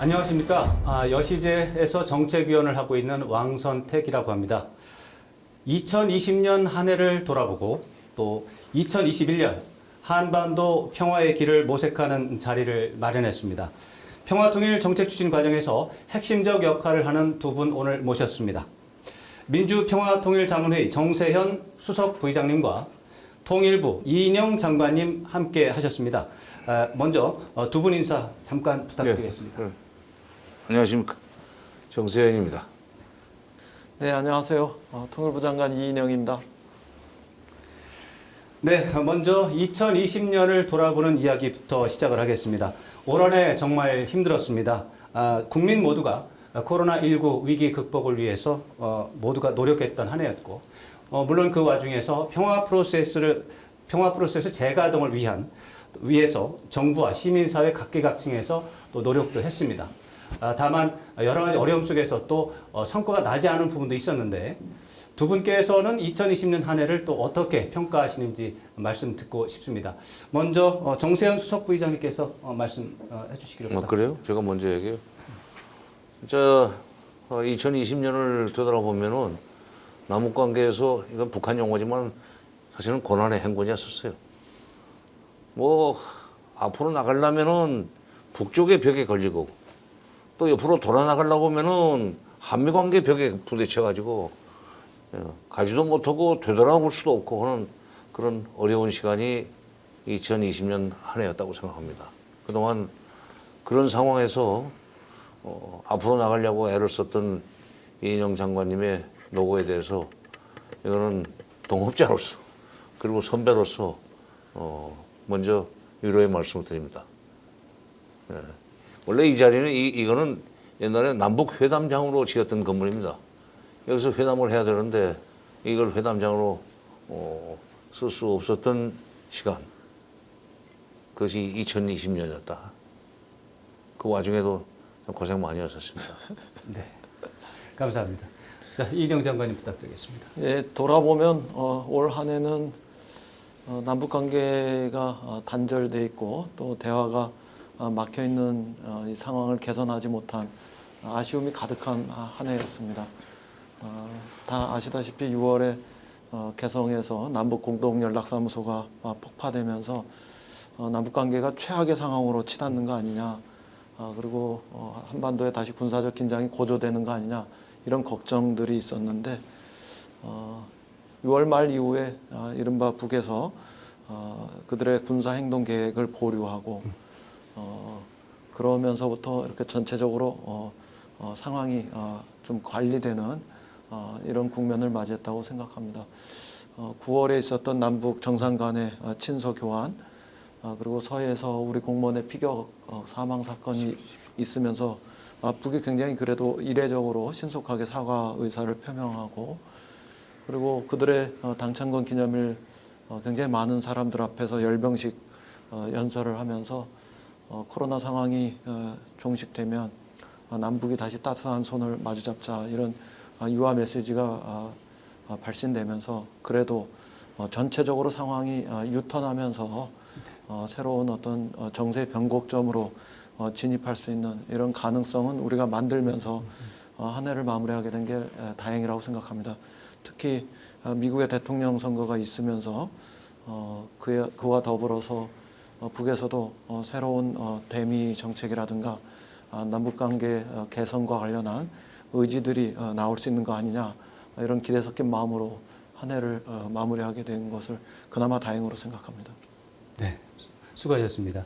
안녕하십니까. 여시제에서 정책위원을 하고 있는 왕선택이라고 합니다. 2020년 한 해를 돌아보고 또 2021년 한반도 평화의 길을 모색하는 자리를 마련했습니다. 평화통일 정책 추진 과정에서 핵심적 역할을 하는 두 분 오늘 모셨습니다. 민주평화통일자문회의 정세현 수석 부의장님과 통일부 이인영 장관님 함께 하셨습니다. 먼저 두 분 인사 잠깐 부탁드리겠습니다. 안녕하십니까. 정세현입니다. 네, 안녕하세요. 통일부 장관 이인영입니다. 네, 먼저 2020년을 돌아보는 이야기부터 시작을 하겠습니다. 올 한 해 정말 힘들었습니다. 국민 모두가 코로나19 위기 극복을 위해서 모두가 노력했던 한 해였고, 물론 그 와중에서 평화 프로세스 재가동을 위해서 정부와 시민사회 각계각층에서 또 노력도 했습니다. 다만 여러 가지 어려움 속에서 또 성과가 나지 않은 부분도 있었는데 두 분께서는 2020년 한 해를 또 어떻게 평가하시는지 말씀 듣고 싶습니다. 먼저 정세현 수석 부의장님께서 말씀해 주시기를 부탁드립니다. 그래요? 제가 먼저 얘기해요. 진짜 2020년을 되돌아보면은 남북관계에서 이건 북한 용어지만 사실은 고난의 행군이었었어요. 앞으로 나가려면은 북쪽의 벽에 걸리고 또 옆으로 돌아 나가려고 하면은 한미관계 벽에 부딪혀가지고 가지도 못하고 되돌아볼 수도 없고 하는 그런 어려운 시간이 2020년 한 해였다고 생각합니다. 그동안 그런 상황에서 앞으로 나가려고 애를 썼던 이인영 장관님의 노고에 대해서 이거는 동업자로서 그리고 선배로서 먼저 위로의 말씀을 드립니다. 원래 이 자리는 이거는 옛날에 남북 회담장으로 지었던 건물입니다. 여기서 회담을 해야 되는데 이걸 회담장으로 쓸 수 없었던 시간. 그것이 2020년이었다. 그 와중에도 고생 많이 하셨습니다. 네, 감사합니다. 자, 이인영 장관님 부탁드리겠습니다. 예, 돌아보면 올 한 해는 남북 관계가 단절돼 있고 또 대화가 막혀 있는 이 상황을 개선하지 못한 아쉬움이 가득한 한 해였습니다. 다 아시다시피 6월에 개성에서 남북 공동 연락사무소가 폭파되면서 남북 관계가 최악의 상황으로 치닫는 거 아니냐, 그리고 한반도에 다시 군사적 긴장이 고조되는 거 아니냐 이런 걱정들이 있었는데 6월 말 이후에 이른바 북에서 그들의 군사 행동 계획을 보류하고 그러면서부터 이렇게 전체적으로 상황이 좀 관리되는 이런 국면을 맞이했다고 생각합니다. 9월에 있었던 남북 정상 간의 친서 교환, 그리고 서해에서 우리 공무원의 피격 사망 사건이 있으면서 북이 굉장히 그래도 이례적으로 신속하게 사과 의사를 표명하고, 그리고 그들의 당창건 기념일 굉장히 많은 사람들 앞에서 열병식 연설을 하면서 코로나 상황이 종식되면 남북이 다시 따뜻한 손을 마주잡자 이런 유화 메시지가 발신되면서 그래도 전체적으로 상황이 유턴하면서 새로운 어떤 정세 변곡점으로 진입할 수 있는 이런 가능성은 우리가 만들면서 한 해를 마무리하게 된 게 다행이라고 생각합니다. 특히 미국의 대통령 선거가 있으면서 그와 더불어서 북에서도 새로운 대미 정책이라든가 남북관계 개선과 관련한 의지들이 나올 수 있는 거 아니냐, 이런 기대 섞인 마음으로 한 해를 마무리하게 된 것을 그나마 다행으로 생각합니다. 네, 수고하셨습니다.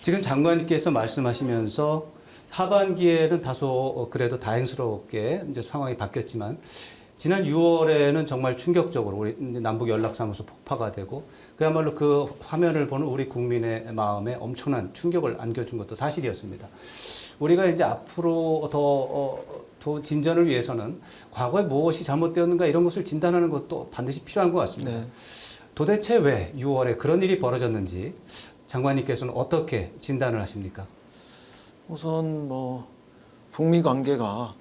지금 장관님께서 말씀하시면서 하반기에는 다소 그래도 다행스럽게 이제 상황이 바뀌었지만 지난 6월에는 정말 충격적으로 우리 남북 연락사무소 폭파가 되고 그야말로 그 화면을 보는 우리 국민의 마음에 엄청난 충격을 안겨준 것도 사실이었습니다. 우리가 이제 앞으로 더 진전을 위해서는 과거에 무엇이 잘못되었는가 이런 것을 진단하는 것도 반드시 필요한 것 같습니다. 네. 도대체 왜 6월에 그런 일이 벌어졌는지 장관님께서는 어떻게 진단을 하십니까? 우선 북미 관계가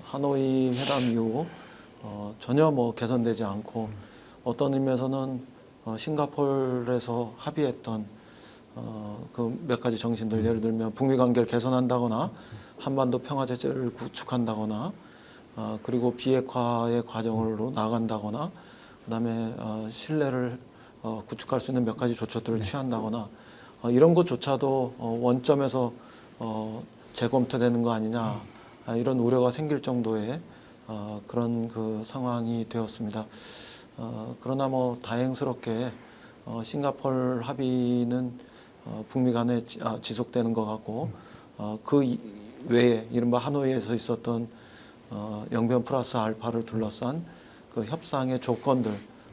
하노이 회담 이후 전혀 개선되지 않고 어떤 의미에서는 싱가포르에서 합의했던 그 몇 가지 정신들 예를 들면 북미 관계를 개선한다거나 한반도 평화 체제를 구축한다거나 그리고 비핵화의 과정으로 나간다거나 그다음에 신뢰를 구축할 수 있는 몇 가지 조처들을 취한다거나 이런 것조차도 원점에서 재검토되는 거 아니냐 이런 우려가 생길 정도의 그런 그 상황이 되었습니다. 그러나 뭐 다행스럽게 싱가포르 합의는 북미 간에 지속되는 것 같고 그 외에 이른바 하노이에서 있었던 영변 플러스 알파를 둘러싼 그 협상의 조건들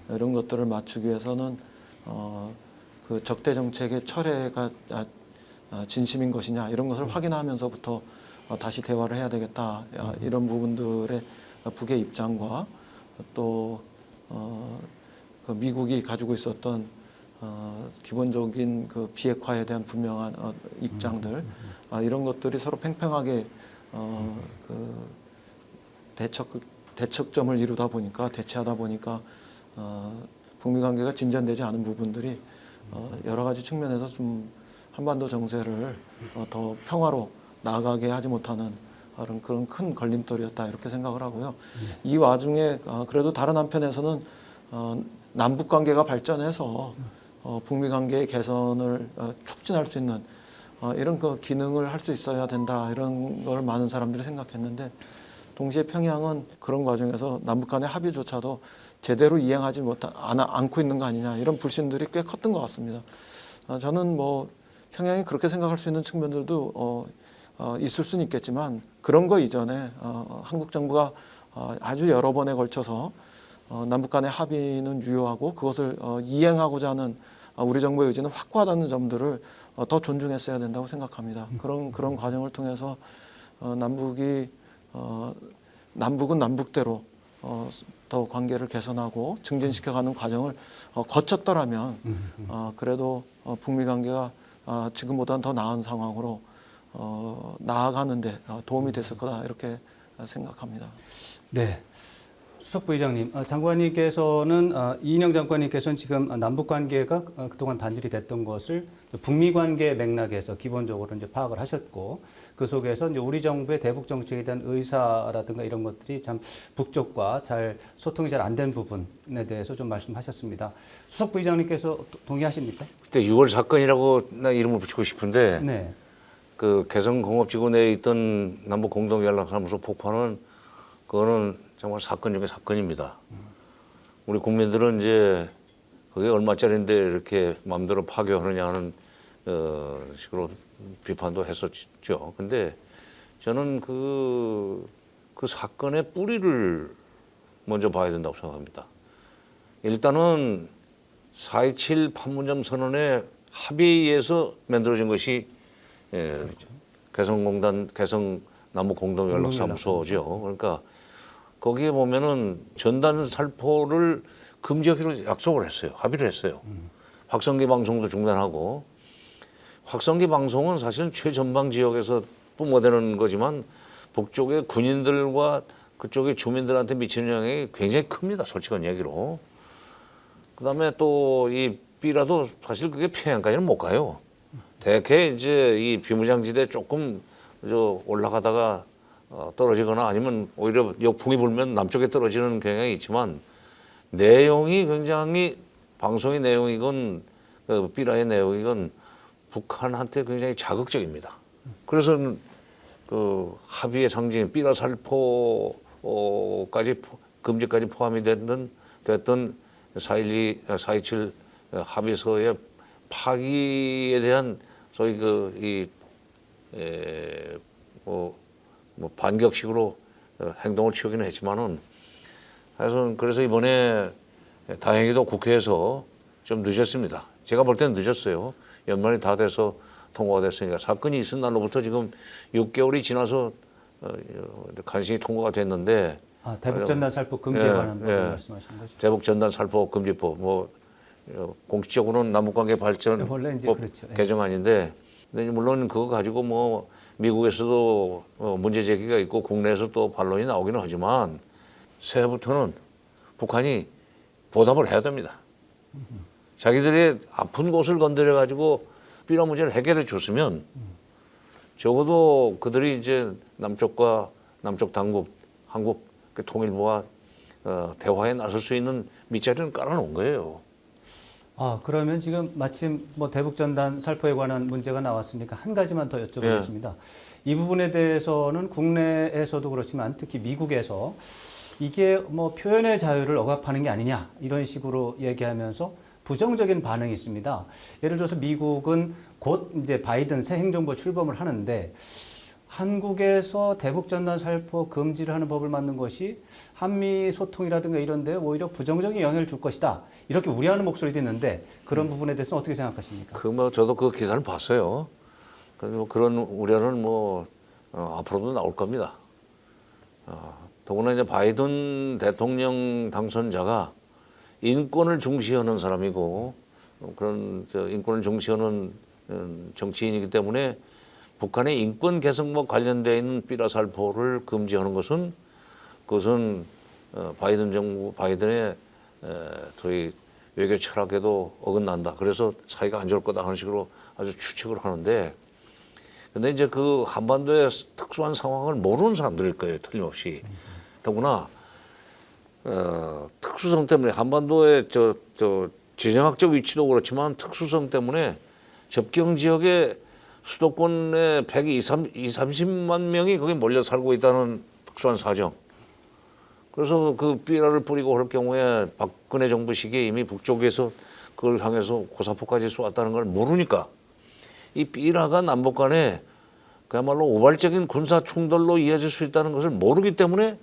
이런 것들을 맞추기 위해서는 그 적대 정책의 철회가 진심인 것이냐 이런 것을 확인하면서부터 다시 대화를 해야 되겠다 이런 부분들의 북의 입장과 또 그 미국이 가지고 있었던 기본적인 그 비핵화에 대한 분명한 입장들 이런 것들이 서로 팽팽하게 그 대척점을 이루다 보니까 대치하다 보니까 북미 관계가 진전되지 않은 부분들이 여러 가지 측면에서 좀 한반도 정세를 더 평화로 나아가게 하지 못하는 그런 큰 걸림돌이었다 이렇게 생각을 하고요. 이 와중에 그래도 다른 한편에서는 남북 관계가 발전해서 북미 관계의 개선을 촉진할 수 있는 이런 그 기능을 할 수 있어야 된다 이런 걸 많은 사람들이 생각했는데 동시에 평양은 그런 과정에서 남북 간의 합의조차도 제대로 이행하지 않고 있는 거 아니냐 이런 불신들이 꽤 컸던 것 같습니다. 저는 뭐 평양이 그렇게 생각할 수 있는 측면들도 있을 수는 있겠지만 그런 거 이전에 한국 정부가 아주 여러 번에 걸쳐서 남북 간의 합의는 유효하고 그것을 이행하고자 하는 우리 정부의 의지는 확고하다는 점들을 더 존중했어야 된다고 생각합니다. 그런 과정을 통해서 남북은 남북대로 더 관계를 개선하고 증진시켜가는 과정을 거쳤더라면 그래도 북미 관계가 지금보다는 더 나은 상황으로 나아가는데 도움이 됐을 거다 이렇게 생각합니다. 네. 수석 부의장님, 장관님께서는 이인영 장관님께서는 지금 남북 관계가 그동안 단절이 됐던 것을 북미 관계 맥락에서 기본적으로 이제 파악을 하셨고 그 속에서 이제 우리 정부의 대북 정책에 대한 의사라든가 이런 것들이 참 북쪽과 잘 소통이 잘 안 된 부분에 대해서 좀 말씀하셨습니다. 수석 부의장님께서 동의하십니까? 그때 6월 사건이라고 나 이름을 붙이고 싶은데 네. 그 개성공업지구 내에 있던 남북 공동연락사무소 폭파는 그거는 정말 사건 중에 사건입니다. 우리 국민들은 이제 그게 얼마짜리인데 이렇게 마음대로 파괴하느냐 하는 식으로 비판도 했었죠. 근데 저는 그 사건의 뿌리를 먼저 봐야 된다고 생각합니다. 일단은 4.27 판문점 선언의 합의에 의해서 만들어진 것이 개성 남북 공동연락사무소죠. 그러니까 거기에 보면은 전단 살포를 금지하기로 약속을 했어요. 합의를 했어요. 확성기 방송도 중단하고 확성기 방송은 사실 최전방 지역에서 뿜어대는 거지만 북쪽의 군인들과 그쪽의 주민들한테 미치는 영향이 굉장히 큽니다. 솔직한 얘기로. 그다음에 또 이 B라도 사실 그게 평양까지는 못 가요. 대개 이제 이 비무장지대 조금 올라가다가 떨어지거나 아니면 오히려 역풍이 불면 남쪽에 떨어지는 경향이 있지만 내용이 굉장히 방송의 내용이건 B라의 내용이건 북한한테 굉장히 자극적입니다. 그래서 그 합의의 상징인 B라 살포까지 금지까지 포함이 됐던 4.27 합의서의 파기에 대한 소위 반격식으로 행동을 취하기는 했지만은 그래서 이번에 다행히도 국회에서 좀 늦었습니다. 제가 볼 때는 늦었어요. 연말이 다 돼서 통과가 됐으니까 사건이 있은 날로부터 지금 6개월이 지나서 간신히 통과가 됐는데 대북 전단 살포 금지에 관한 말씀하시는 거죠? 대북 전단 살포 금지법 공식적으로는 남북관계 발전법 원래 이제 그렇죠. 개정안인데 근데 물론 그거 가지고 미국에서도 문제 제기가 있고 국내에서 또 반론이 나오기는 하지만 새해부터는 북한이 보답을 해야 됩니다. 자기들의 아픈 곳을 건드려 가지고 삐라 문제를 해결해 줬으면 적어도 그들이 이제 남쪽과 남쪽 당국, 한국 그 통일부와 대화에 나설 수 있는 밑자리는 깔아놓은 거예요. 그러면 지금 마침 뭐 대북전단 살포에 관한 문제가 나왔으니까 한 가지만 더 여쭤보겠습니다. 이 부분에 대해서는 국내에서도 그렇지만 특히 미국에서 이게 뭐 표현의 자유를 억압하는 게 아니냐 이런 식으로 얘기하면서 부정적인 반응이 있습니다. 예를 들어서 미국은 곧 이제 바이든 새 행정부 출범을 하는데 한국에서 대북전단 살포 금지를 하는 법을 만든 것이 한미 소통이라든가 이런 데 오히려 부정적인 영향을 줄 것이다. 이렇게 우려하는 목소리도 있는데 그런 부분에 대해서는 어떻게 생각하십니까? 저도 그 기사를 봤어요. 그런 우려는 앞으로도 나올 겁니다. 더구나 이제 바이든 대통령 당선자가 인권을 중시하는 사람이고 그런 인권을 중시하는 정치인이기 때문에 북한의 인권 개선과 관련되어 있는 삐라 살포를 금지하는 그것은 바이든 정부, 바이든의 저희 외교 철학에도 어긋난다. 그래서 사이가 안 좋을 거다 하는 식으로 아주 추측을 하는데, 근데 이제 그 한반도의 특수한 상황을 모르는 사람들일 거예요, 틀림없이. 더구나 특수성 때문에 한반도의 지정학적 위치도 그렇지만 특수성 때문에 접경 지역에 수도권에 130만 명이 거기 몰려 살고 있다는 특수한 사정. 그래서 그 삐라를 뿌리고 그럴 경우에 박근혜 정부 시기에 이미 북쪽에서 그걸 향해서 고사포까지 쏘았다는 걸 모르니까 이 삐라가 남북 간에 그야말로 우발적인 군사 충돌로 이어질 수 있다는 것을 모르기 때문에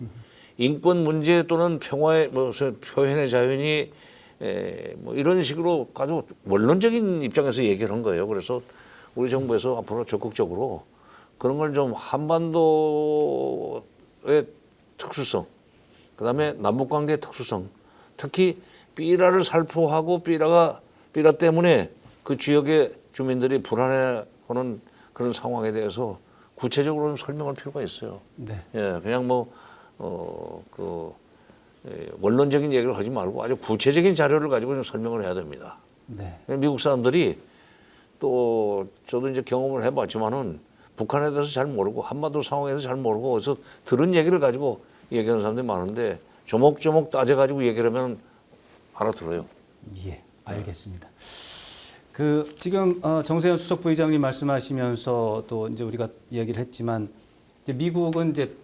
인권 문제 또는 평화의 표현의 자유니 이런 식으로 아주 원론적인 입장에서 얘기를 한 거예요. 그래서 우리 정부에서 앞으로 적극적으로 그런 걸 좀 한반도의 특수성, 그다음에 남북 관계의 특수성, 특히 삐라를 살포하고 삐라 때문에 그 지역의 주민들이 불안해하는 그런 상황에 대해서 구체적으로 설명할 필요가 있어요. 네. 예, 그냥 원론적인 얘기를 하지 말고 아주 구체적인 자료를 가지고 좀 설명을 해야 됩니다. 네. 미국 사람들이 또 저도 이제 경험을 해봤지만은 북한에 대해서 잘 모르고 한반도 상황에 대해서 잘 모르고 그래서 들은 얘기를 가지고 얘기하는 사람들이 많은데 조목조목 따져가지고 얘기를 하면 알아들어요. 예, 알겠습니다. 지금 정세현 수석 부의장님 말씀하시면서 또 이제 우리가 얘기를 했지만 이제 미국은 이제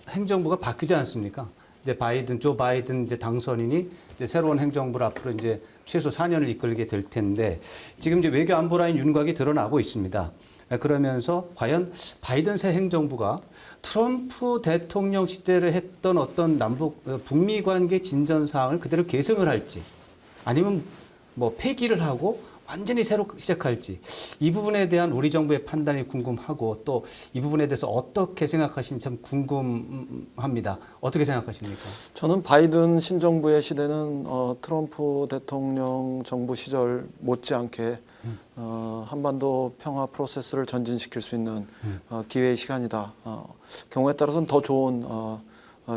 행정부가 바뀌지 않습니까? 이제 조 바이든 이제 당선인이 이제 새로운 행정부를 앞으로 이제 최소 4년을 이끌게 될 텐데 지금 이제 외교 안보 라인 윤곽이 드러나고 있습니다. 그러면서 과연 바이든 새 행정부가 트럼프 대통령 시대를 했던 어떤 북미 관계 진전 사항을 그대로 계승을 할지 아니면 뭐 폐기를 하고 완전히 새로 시작할지 이 부분에 대한 우리 정부의 판단이 궁금하고 또 이 부분에 대해서 어떻게 생각하시는지 참 궁금합니다. 어떻게 생각하십니까? 저는 바이든 신정부의 시대는 트럼프 대통령 정부 시절 못지않게 한반도 평화 프로세스를 전진시킬 수 있는 기회의 시간이다. 경우에 따라서는 더 좋은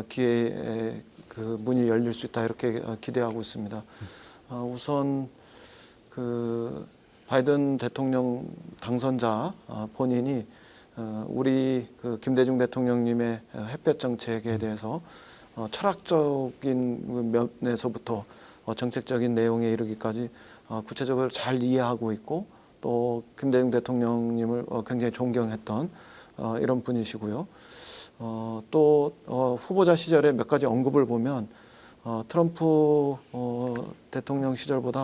기회의 그 문이 열릴 수 있다 이렇게 기대하고 있습니다. 우선 그 바이든 대통령 당선자 본인이 우리 그 김대중 대통령님의 햇볕 정책에 대해서 철학적인 면에서부터 정책적인 내용에 이르기까지 구체적으로 잘 이해하고 있고 또 김대중 대통령님을 굉장히 존경했던 이런 분이시고요. 또 후보자 시절에 몇 가지 언급을 보면 트럼프 대통령 시절보다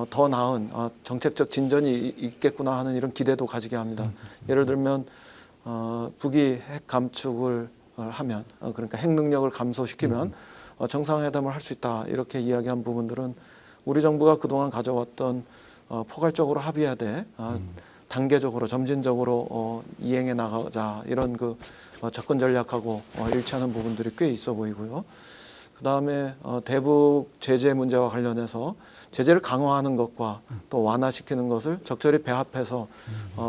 더 나은 정책적 진전이 있겠구나 하는 이런 기대도 가지게 합니다. 예를 들면 북이 핵 감축을 하면 그러니까 핵 능력을 감소시키면 정상회담을 할 수 있다 이렇게 이야기한 부분들은 우리 정부가 그동안 가져왔던 포괄적으로 합의해야 돼 단계적으로 점진적으로 이행해 나가자 이런 그 접근 전략하고 일치하는 부분들이 꽤 있어 보이고요. 그 다음에 대북 제재 문제와 관련해서 제재를 강화하는 것과 또 완화시키는 것을 적절히 배합해서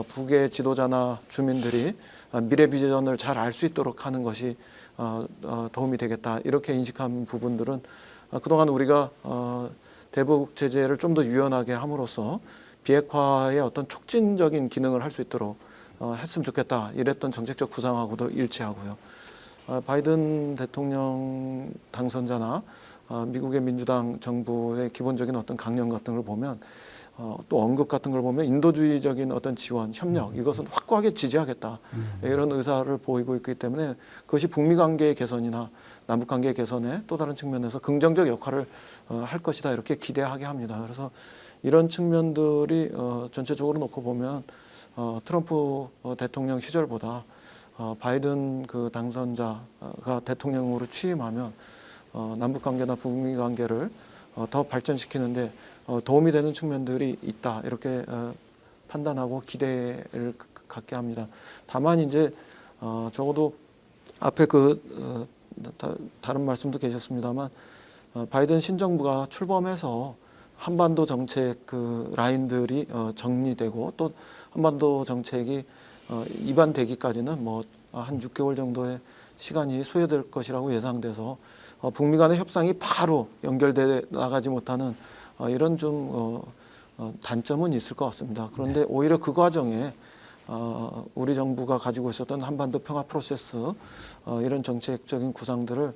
북의 지도자나 주민들이 미래 비전을 잘 알 수 있도록 하는 것이 도움이 되겠다 이렇게 인식한 부분들은 그동안 우리가 대북 제재를 좀 더 유연하게 함으로써 비핵화의 어떤 촉진적인 기능을 할 수 있도록 했으면 좋겠다. 이랬던 정책적 구상하고도 일치하고요. 바이든 대통령 당선자나 미국의 민주당 정부의 기본적인 어떤 강령 같은 걸 보면 또 언급 같은 걸 보면 인도주의적인 어떤 지원, 협력 이것은 확고하게 지지하겠다. 이런 의사를 보이고 있기 때문에 그것이 북미 관계의 개선이나 남북 관계의 개선에 또 다른 측면에서 긍정적 역할을 할 것이다. 이렇게 기대하게 합니다. 그래서 이런 측면들이 전체적으로 놓고 보면 트럼프 대통령 시절보다 바이든 그 당선자가 대통령으로 취임하면 남북 관계나 북미 관계를 더 발전시키는데 도움이 되는 측면들이 있다. 이렇게 판단하고 기대를 갖게 합니다. 다만 이제 적어도 앞에 다른 말씀도 계셨습니다만 바이든 신정부가 출범해서 한반도 정책 그 라인들이 정리되고 또 한반도 정책이 입안되기까지는 뭐 한 6개월 정도의 시간이 소요될 것이라고 예상돼서 북미 간의 협상이 바로 연결돼 나가지 못하는 이런 좀 단점은 있을 것 같습니다. 그런데 오히려 그 과정에 우리 정부가 가지고 있었던 한반도 평화 프로세스 이런 정책적인 구상들을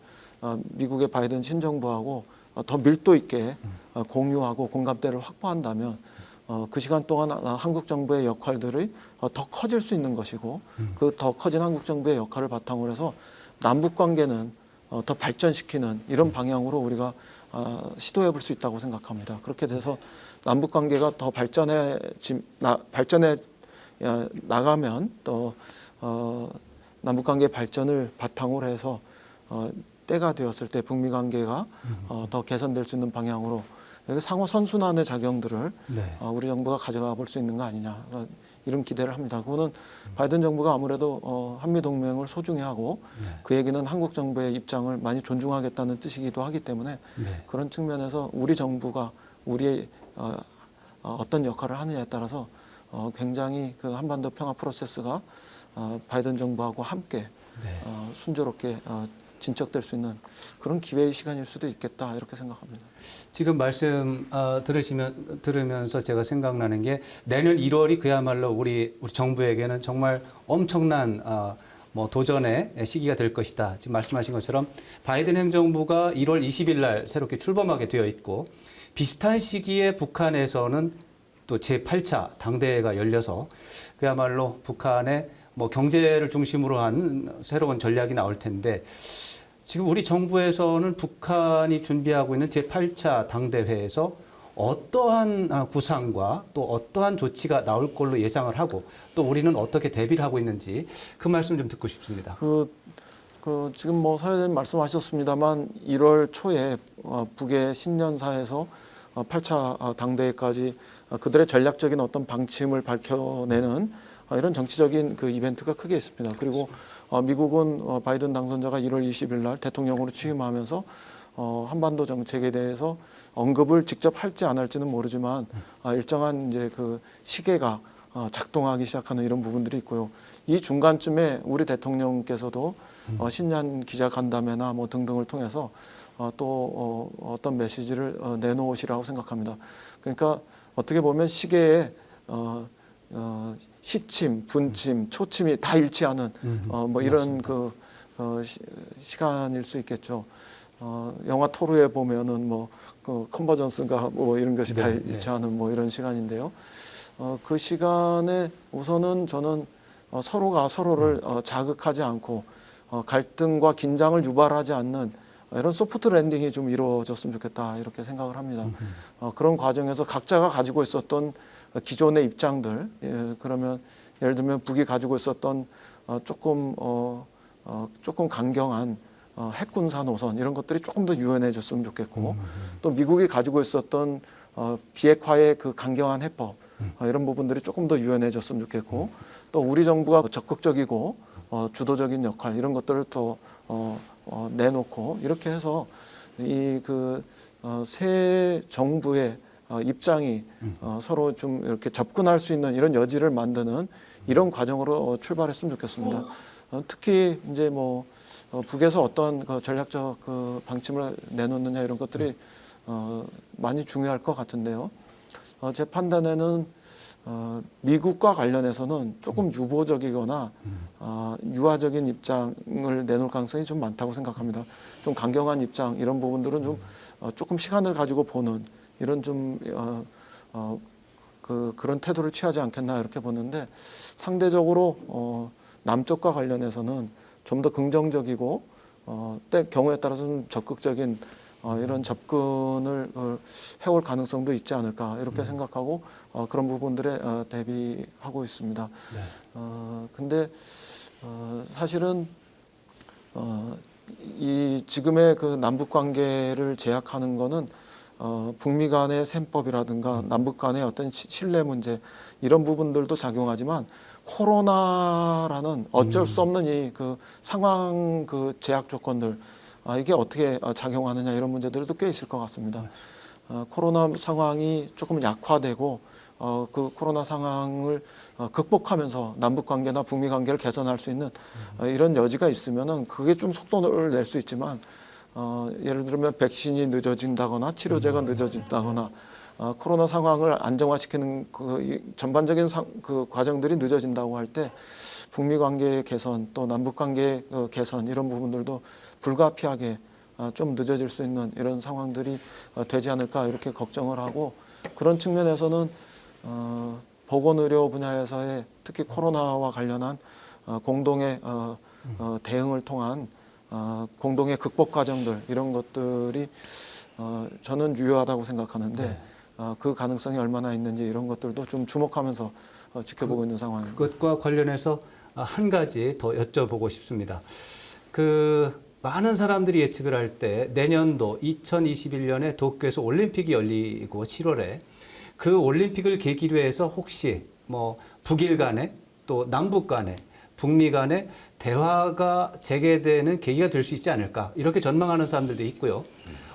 미국의 바이든 신정부하고 더 밀도 있게 공유하고 공감대를 확보한다면 그 시간 동안 한국 정부의 역할들이 더 커질 수 있는 것이고 그 더 커진 한국 정부의 역할을 바탕으로 해서 남북 관계는 더 발전시키는 이런 방향으로 우리가 시도해 볼 수 있다고 생각합니다. 그렇게 돼서 남북 관계가 더 발전해 나가면 또 남북 관계 발전을 바탕으로 해서 때가 되었을 때 북미 관계가 더 개선될 수 있는 방향으로 상호 선순환의 작용들을 우리 정부가 가져가 볼 수 있는 거 아니냐 이런 기대를 합니다. 그거는 바이든 정부가 아무래도 한미 동맹을 소중히 하고 그 얘기는 한국 정부의 입장을 많이 존중하겠다는 뜻이기도 하기 때문에 그런 측면에서 우리 정부가 우리의 어떤 역할을 하느냐에 따라서 굉장히 그 한반도 평화 프로세스가 바이든 정부하고 함께 순조롭게 진척될 수 있는 그런 기회의 시간일 수도 있겠다 이렇게 생각합니다. 지금 말씀 들으면서 제가 생각나는 게 내년 1월이 그야말로 우리 정부에게는 정말 엄청난 뭐 도전의 시기가 될 것이다. 지금 말씀하신 것처럼 바이든 행정부가 1월 20일 날 새롭게 출범하게 되어 있고 비슷한 시기에 북한에서는 또 제8차 당대회가 열려서 그야말로 북한의 뭐 경제를 중심으로 한 새로운 전략이 나올 텐데 지금 우리 정부에서는 북한이 준비하고 있는 제8차 당대회에서 어떠한 구상과 또 어떠한 조치가 나올 걸로 예상을 하고 또 우리는 어떻게 대비를 하고 있는지 그 말씀 좀 듣고 싶습니다. 지금 뭐 사회자님 말씀하셨습니다만 1월 초에 북의 신년사에서 8차 당대회까지 그들의 전략적인 어떤 방침을 밝혀내는 이런 정치적인 그 이벤트가 크게 있습니다. 그리고 미국은 바이든 당선자가 1월 20일 날 대통령으로 취임하면서 한반도 정책에 대해서 언급을 직접 할지 안 할지는 모르지만 일정한 이제 그 시계가 작동하기 시작하는 이런 부분들이 있고요. 이 중간쯤에 우리 대통령께서도 신년 기자간담회나 뭐 등등을 통해서 또 어떤 메시지를 내놓으시라고 생각합니다. 그러니까 어떻게 보면 시계에 시침, 분침, 초침이 다 일치하는 뭐 이런 시간일 수 있겠죠. 영화 토르에 보면은 뭐 그 컨버전스인가 뭐 이런 것이 다 일치하는 뭐 이런 시간인데요. 그 시간에 우선은 저는 서로가 서로를 자극하지 않고 갈등과 긴장을 유발하지 않는 이런 소프트 랜딩이 좀 이루어졌으면 좋겠다 이렇게 생각을 합니다. 그런 과정에서 각자가 가지고 있었던 기존의 입장들, 그러면 예를 들면 북이 가지고 있었던 조금 강경한 핵군사 노선 이런 것들이 조금 더 유연해졌으면 좋겠고 또 미국이 가지고 있었던 비핵화의 그 강경한 해법 이런 부분들이 조금 더 유연해졌으면 좋겠고 또 우리 정부가 적극적이고 주도적인 역할 이런 것들을 더 내놓고 이렇게 해서 이 새 정부의 입장이 서로 좀 이렇게 접근할 수 있는 이런 여지를 만드는 이런 과정으로 출발했으면 좋겠습니다. 특히 이제 뭐 북에서 어떤 전략적 방침을 내놓느냐 이런 것들이 많이 중요할 것 같은데요. 제 판단에는 미국과 관련해서는 조금 유보적이거나 유화적인 입장을 내놓을 가능성이 좀 많다고 생각합니다. 좀 강경한 입장 이런 부분들은 좀 조금 시간을 가지고 보는 이런 좀 그런 태도를 취하지 않겠나 이렇게 보는데 상대적으로 남쪽과 관련해서는 좀 더 긍정적이고 때 경우에 따라서 좀 적극적인 이런 접근을 해올 가능성도 있지 않을까 이렇게 생각하고 그런 부분들에 대비하고 있습니다. 네. 근데 사실은 이 지금의 그 남북 관계를 제약하는 거는 북미 간의 셈법이라든가 남북 간의 어떤 신뢰 문제 이런 부분들도 작용하지만 코로나라는 어쩔 수 없는 이 그 상황 그 제약 조건들 이게 어떻게 작용하느냐 이런 문제들도 꽤 있을 것 같습니다. 코로나 상황이 조금 약화되고 그 코로나 상황을 극복하면서 남북 관계나 북미 관계를 개선할 수 있는 이런 여지가 있으면은 그게 좀 속도를 낼 수 있지만 예를 들면 백신이 늦어진다거나 치료제가 늦어진다거나 코로나 상황을 안정화시키는 그 전반적인 그 과정들이 늦어진다고 할 때 북미 관계 개선 또 남북 관계 개선 이런 부분들도 불가피하게 좀 늦어질 수 있는 이런 상황들이 되지 않을까 이렇게 걱정을 하고 그런 측면에서는 보건의료 분야에서의 특히 코로나와 관련한 공동의 대응을 통한 공동의 극복 과정들 이런 것들이 저는 유효하다고 생각하는데 네. 그 가능성이 얼마나 있는지 이런 것들도 좀 주목하면서 지켜보고 있는 상황입니다. 그것과 관련해서 한 가지 더 여쭤보고 싶습니다. 그 많은 사람들이 예측을 할 때 내년도 2021년에 도쿄에서 올림픽이 열리고 7월에 그 올림픽을 계기로 해서 혹시 뭐 북일 간에 또 남북 간에 북미 간에 대화가 재개되는 계기가 될 수 있지 않을까 이렇게 전망하는 사람들도 있고요.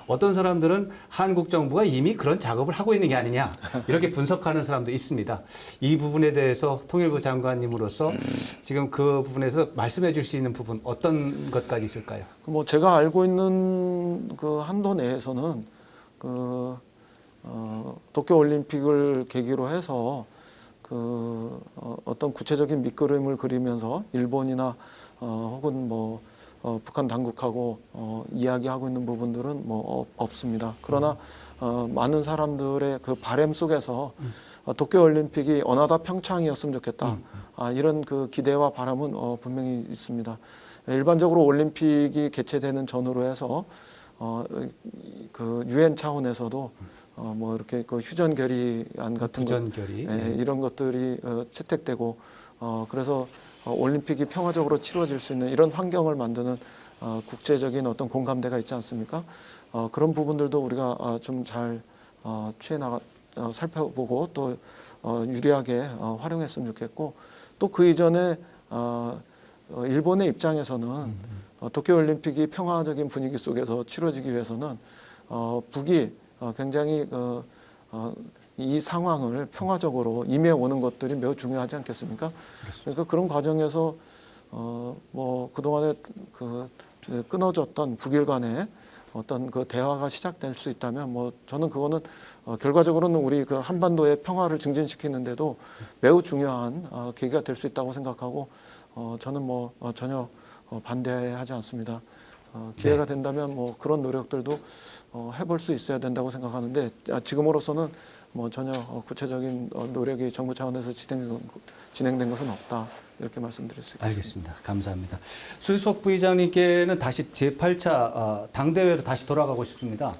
어떤 사람들은 한국 정부가 이미 그런 작업을 하고 있는 게 아니냐 이렇게 분석하는 사람도 있습니다. 이 부분에 대해서 통일부 장관님으로서 지금 그 부분에서 말씀해 줄 수 있는 부분 어떤 것까지 있을까요? 뭐 제가 알고 있는 그 한도 내에서는 그 도쿄 올림픽을 계기로 해서 그 어떤 구체적인 밑그림을 그리면서 일본이나 혹은 뭐 북한 당국하고 이야기하고 있는 부분들은 뭐 없습니다. 그러나 많은 사람들의 그 바람 속에서 도쿄 올림픽이 어나더 평창이었으면 좋겠다. 이런 그 기대와 바람은 분명히 있습니다. 일반적으로 올림픽이 개최되는 전후로 해서 그 유엔 차원에서도 뭐 이렇게 그 휴전 결의안 같은 부전 결의 이런 것들이 채택되고 그래서 올림픽이 평화적으로 치러질 수 있는 이런 환경을 만드는 국제적인 어떤 공감대가 있지 않습니까? 그런 부분들도 우리가 좀 잘 살펴보고 또 유리하게 활용했으면 좋겠고 또 그 이전에 일본의 입장에서는 도쿄올림픽이 평화적인 분위기 속에서 치러지기 위해서는 북이 굉장히 이 상황을 평화적으로 임해오는 것들이 매우 중요하지 않겠습니까? 그러니까 그런 과정에서 뭐 그동안에 그 끊어졌던 북일 간의 어떤 그 대화가 시작될 수 있다면 뭐 저는 그거는 결과적으로는 우리 그 한반도의 평화를 증진시키는데도 매우 중요한 계기가 될 수 있다고 생각하고 저는 뭐 전혀 반대하지 않습니다. 기회가 된다면 뭐 그런 노력들도 해볼 수 있어야 된다고 생각하는데 지금으로서는 뭐 전혀 구체적인 노력이 정부 차원에서 진행된 것은 없다 이렇게 말씀드릴 수 있겠습니다. 알겠습니다. 감사합니다. 수석 부의장님께는 다시 제8차 당대회로 다시 돌아가고 싶습니다.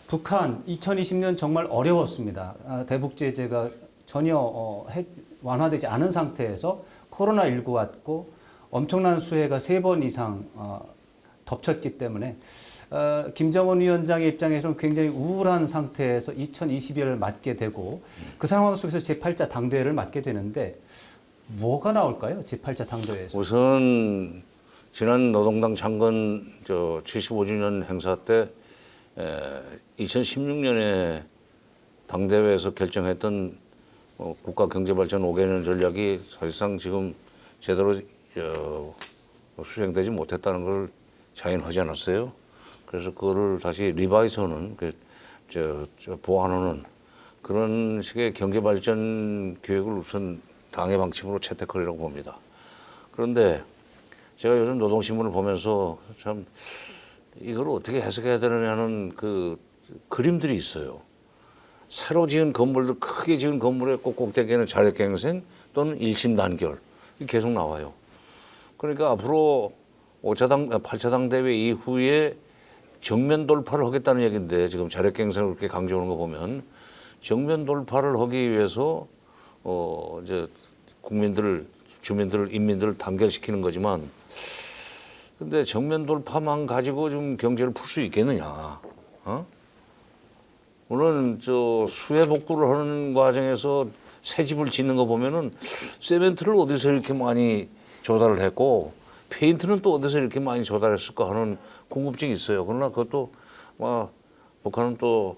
북한 2020년 정말 어려웠습니다. 대북 제재가 전혀 완화되지 않은 상태에서 코로나19 왔고 엄청난 수해가 3번 이상 덮쳤기 때문에 김정은 위원장의 입장에서는 굉장히 우울한 상태에서 2022년을 맞게 되고 그 상황 속에서 제8차 당대회를 맞게 되는데 뭐가 나올까요? 제8차 당대회에서. 우선 지난 노동당 창건 75주년 행사 때 2016년에 당대회에서 결정했던 국가경제발전 5개년 전략이 사실상 지금 제대로 수행되지 못했다는 걸 자인하지 않았어요. 그래서 그거를 다시 리바이스하는 보완하는 그런 식의 경제 발전 계획을 우선 당의 방침으로 채택하리라고 봅니다. 그런데 제가 요즘 노동신문을 보면서 참 이걸 어떻게 해석해야 되느냐는 그 그림들이 있어요. 새로 지은 건물들, 크게 지은 건물의 꼭꼭대기에는 자력갱생 또는 일심단결 계속 나와요. 그러니까 앞으로 8차 대회 이후에 정면 돌파를 하겠다는 얘기인데, 지금 자력갱생을 그렇게 강조하는 거 보면 정면 돌파를 하기 위해서 이제 국민들을, 주민들을, 인민들을 단결시키는 거지만, 근데 정면 돌파만 가지고 좀 경제를 풀 수 있겠느냐? 물론 저 수해 복구를 하는 과정에서 새 집을 짓는 거 보면은 세멘트를 어디서 이렇게 많이 조달을 했고 페인트는 또 어디서 이렇게 많이 조달했을까 하는 궁금증이 있어요. 그러나 그것도 북한은 또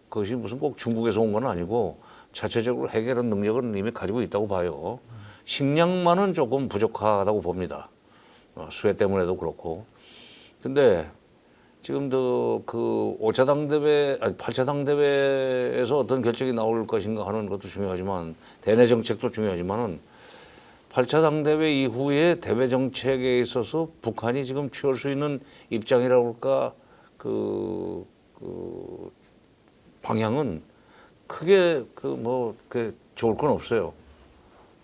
그것이 무슨 꼭 중국에서 온 건 아니고 자체적으로 해결한 능력은 이미 가지고 있다고 봐요. 식량만은 조금 부족하다고 봅니다. 수해 때문에도 그렇고. 근데 지금도 그 5차 당대회, 아니 8차 당대회에서 어떤 결정이 나올 것인가 하는 것도 중요하지만, 대내 정책도 중요하지만은 8차 당대회 이후에 대외 정책에 있어서 북한이 지금 취할 수 있는 입장이라고 할까, 그 방향은 크게 그 좋을 건 없어요.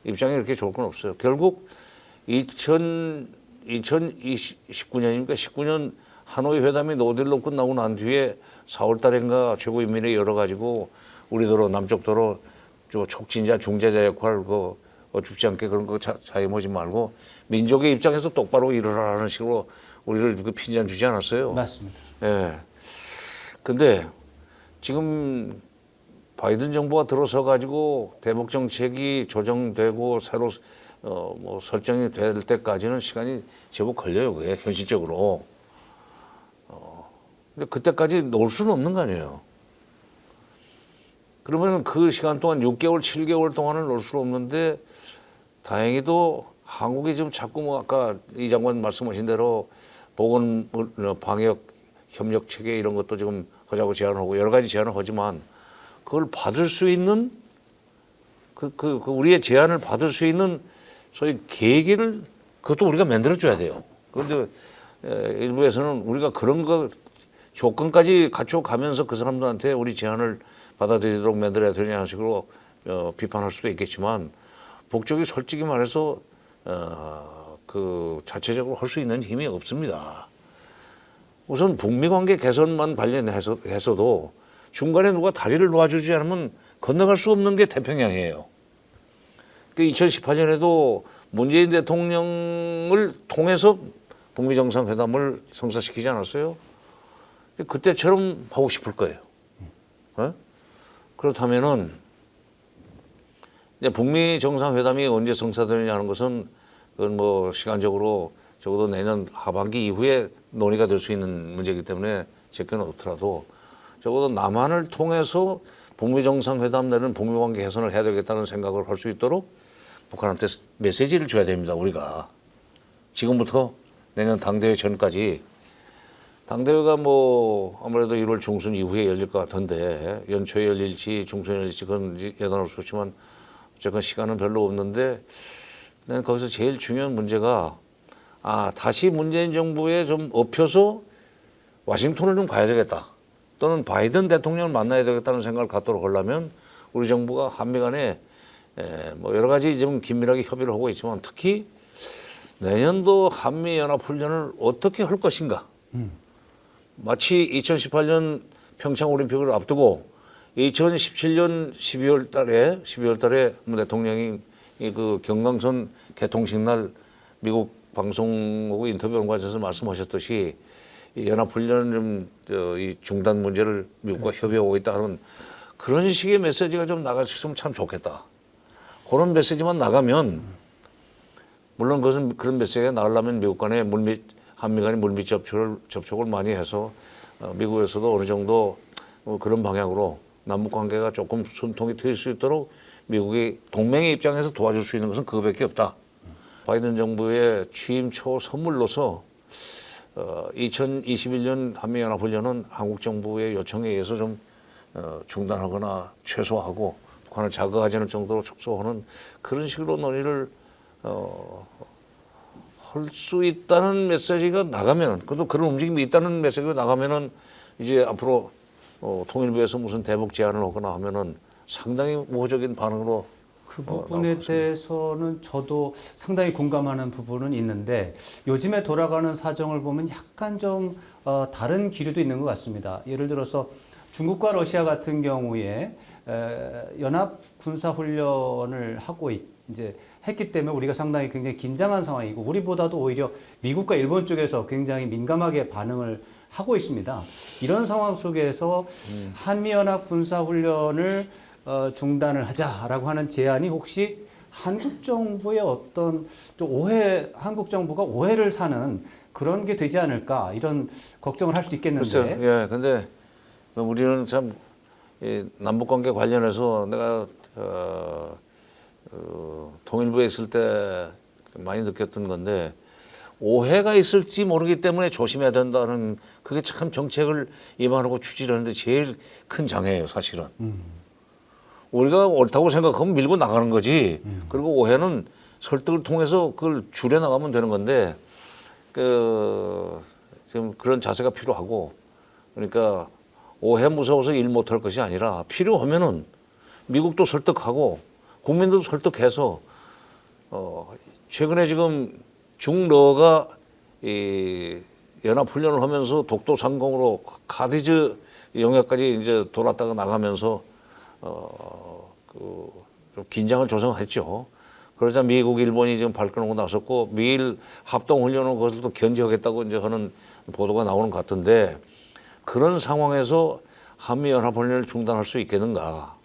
입장이 그렇게 좋을 건 없어요. 결국 2019년이니까 19년 하노이 회담이 노딜로 끝나고 난 뒤에 4월 달인가 최고인민회의 열어가지고 우리도로 남쪽도로 촉진자 중재자 역할 죽지 않게 그런 거 자임하지 말고 민족의 입장에서 똑바로 일어나라는 식으로 우리를 그 핀잔 주지 않았어요. 맞습니다. 예. 근데 지금 바이든 정부가 들어서 가지고 대북 정책이 조정되고 새로 설정이 될 때까지는 시간이 제법 걸려요. 그게 현실적으로. 근데 그때까지 놀 수는 없는 거 아니에요. 그러면 그 시간 동안 6개월, 7개월 동안을 놀 수 없는데, 다행히도 한국이 지금 자꾸 아까 이 장관 말씀하신 대로 보건 방역 협력 체계 이런 것도 지금 하자고 제안하고 여러 가지 제안을 하지만, 그걸 받을 수 있는 우리의 제안을 받을 수 있는 소위 계기를 그것도 우리가 만들어줘야 돼요. 그런데 일부에서는 우리가 그런 거 조건까지 갖춰가면서 그 사람들한테 우리 제안을 받아들이도록 만들어야 되냐는 식으로 비판할 수도 있겠지만, 북쪽이 솔직히 말해서 그 자체적으로 할 수 있는 힘이 없습니다. 우선 북미 관계 개선만 관련해서도 중간에 누가 다리를 놓아주지 않으면 건너갈 수 없는 게 태평양이에요. 그 2018년에도 문재인 대통령을 통해서 북미 정상회담을 성사시키지 않았어요? 그때처럼 하고 싶을 거예요. 그렇다면은 이제 북미 정상회담이 언제 성사되느냐는 것은 그건 뭐 시간적으로 적어도 내년 하반기 이후에 논의가 될 수 있는 문제이기 때문에 제껴놓더라도 적어도 남한을 통해서 북미 정상회담 내는 북미 관계 개선을 해야 되겠다는 생각을 할 수 있도록 북한한테 메시지를 줘야 됩니다. 우리가 지금부터 내년 당대회 전까지. 당대회가 아무래도 1월 중순 이후에 열릴 것 같은데 연초에 열릴지 중순에 열릴지 그건 예단할 수 없지만 어쨌건 시간은 별로 없는데, 난 거기서 제일 중요한 문제가 다시 문재인 정부에 좀 업혀서 와싱턴을 좀 가야 되겠다, 또는 바이든 대통령을 만나야 되겠다는 생각을 갖도록 하려면 우리 정부가 한미 간에 여러 가지 좀 긴밀하게 협의를 하고 있지만, 특히 내년도 한미 연합 훈련을 어떻게 할 것인가. 마치 2018년 평창 올림픽을 앞두고 2017년 12월 달에 대통령이 그 경강선 개통식 날 미국 방송하고 인터뷰한 과정에서 말씀하셨듯이 이 연합훈련 이 중단 문제를 미국과 협의하고 있다는 그런 식의 메시지가 좀 나갈 수 있으면 참 좋겠다. 그런 메시지만 나가면, 물론 그것은 그런 메시지가 나가려면 미국 간의 한미 간의 물밑 접촉을 많이 해서 미국에서도 어느 정도 그런 방향으로 남북 관계가 조금 순통이 트일 수 있도록 미국이 동맹의 입장에서 도와줄 수 있는 것은 그거밖에 없다. 바이든 정부의 취임 초 선물로서 2021년 한미연합훈련은 한국 정부의 요청에 의해서 좀 중단하거나 최소화하고 북한을 자극하지 않을 정도로 축소하는 그런 식으로 논의를 할 수 있다는 메시지가 나가면은, 그래도 그런 움직임이 있다는 메시지가 나가면은 이제 앞으로 통일부에서 무슨 대북 제안을 하거나 하면은 상당히 우호적인 반응으로 그 부분에 대해서는 저도 상당히 공감하는 부분은 있는데 요즘에 돌아가는 사정을 보면 약간 좀 다른 기류도 있는 것 같습니다. 예를 들어서 중국과 러시아 같은 경우에 연합 군사 훈련을 하고 이제 했기 때문에 우리가 상당히 굉장히 긴장한 상황이고 우리보다도 오히려 미국과 일본 쪽에서 굉장히 민감하게 반응을 하고 있습니다. 이런 상황 속에서 한미연합 군사훈련을 중단을 하자라고 하는 제안이 혹시 한국 정부의 어떤 또 한국 정부가 오해를 사는 그런 게 되지 않을까 이런 걱정을 할 수도 있겠는데. 글쎄요. 예, 근데 우리는 참 남북 관계 관련해서 내가 통일부에 있을 때 많이 느꼈던 건데 오해가 있을지 모르기 때문에 조심해야 된다는 그게 참 정책을 입안하고 추진하는데 제일 큰 장애예요, 사실은. 우리가 옳다고 생각하면 밀고 나가는 거지. 그리고 오해는 설득을 통해서 그걸 줄여나가면 되는 건데 지금 그런 자세가 필요하고 그러니까 오해 무서워서 일 못할 것이 아니라 필요하면은 미국도 설득하고 국민들도 설득해서 최근에 지금 중러가 이 연합훈련을 하면서 독도 상공으로 카디즈 영역까지 이제 돌았다가 나가면서 좀 긴장을 조성했죠. 그러자 미국, 일본이 지금 발끈하고 나섰고 미일 합동훈련은 그것을 또 견제하겠다고 이제 하는 보도가 나오는 것 같은데 그런 상황에서 한미연합훈련을 중단할 수 있겠는가?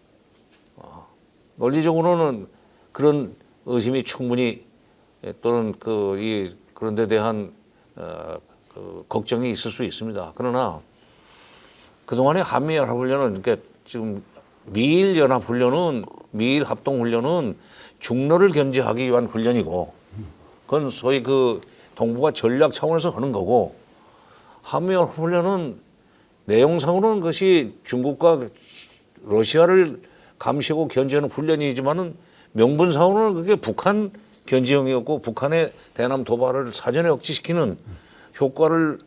논리적으로는 그런 의심이 충분히 또는 그런 데 대한 걱정이 있을 수 있습니다. 그러나 그동안의 한미연합훈련은 그러니까 지금 미일연합훈련은 미일 합동훈련은 중러를 견제하기 위한 훈련이고 그건 소위 그 동북아 전략 차원에서 하는 거고 한미연합훈련은 내용상으로는 그것이 중국과 러시아를 감시하고 견제하는 훈련이지만은 명분상으로는 그게 북한 견제용이었고 북한의 대남 도발을 사전에 억제시키는 효과를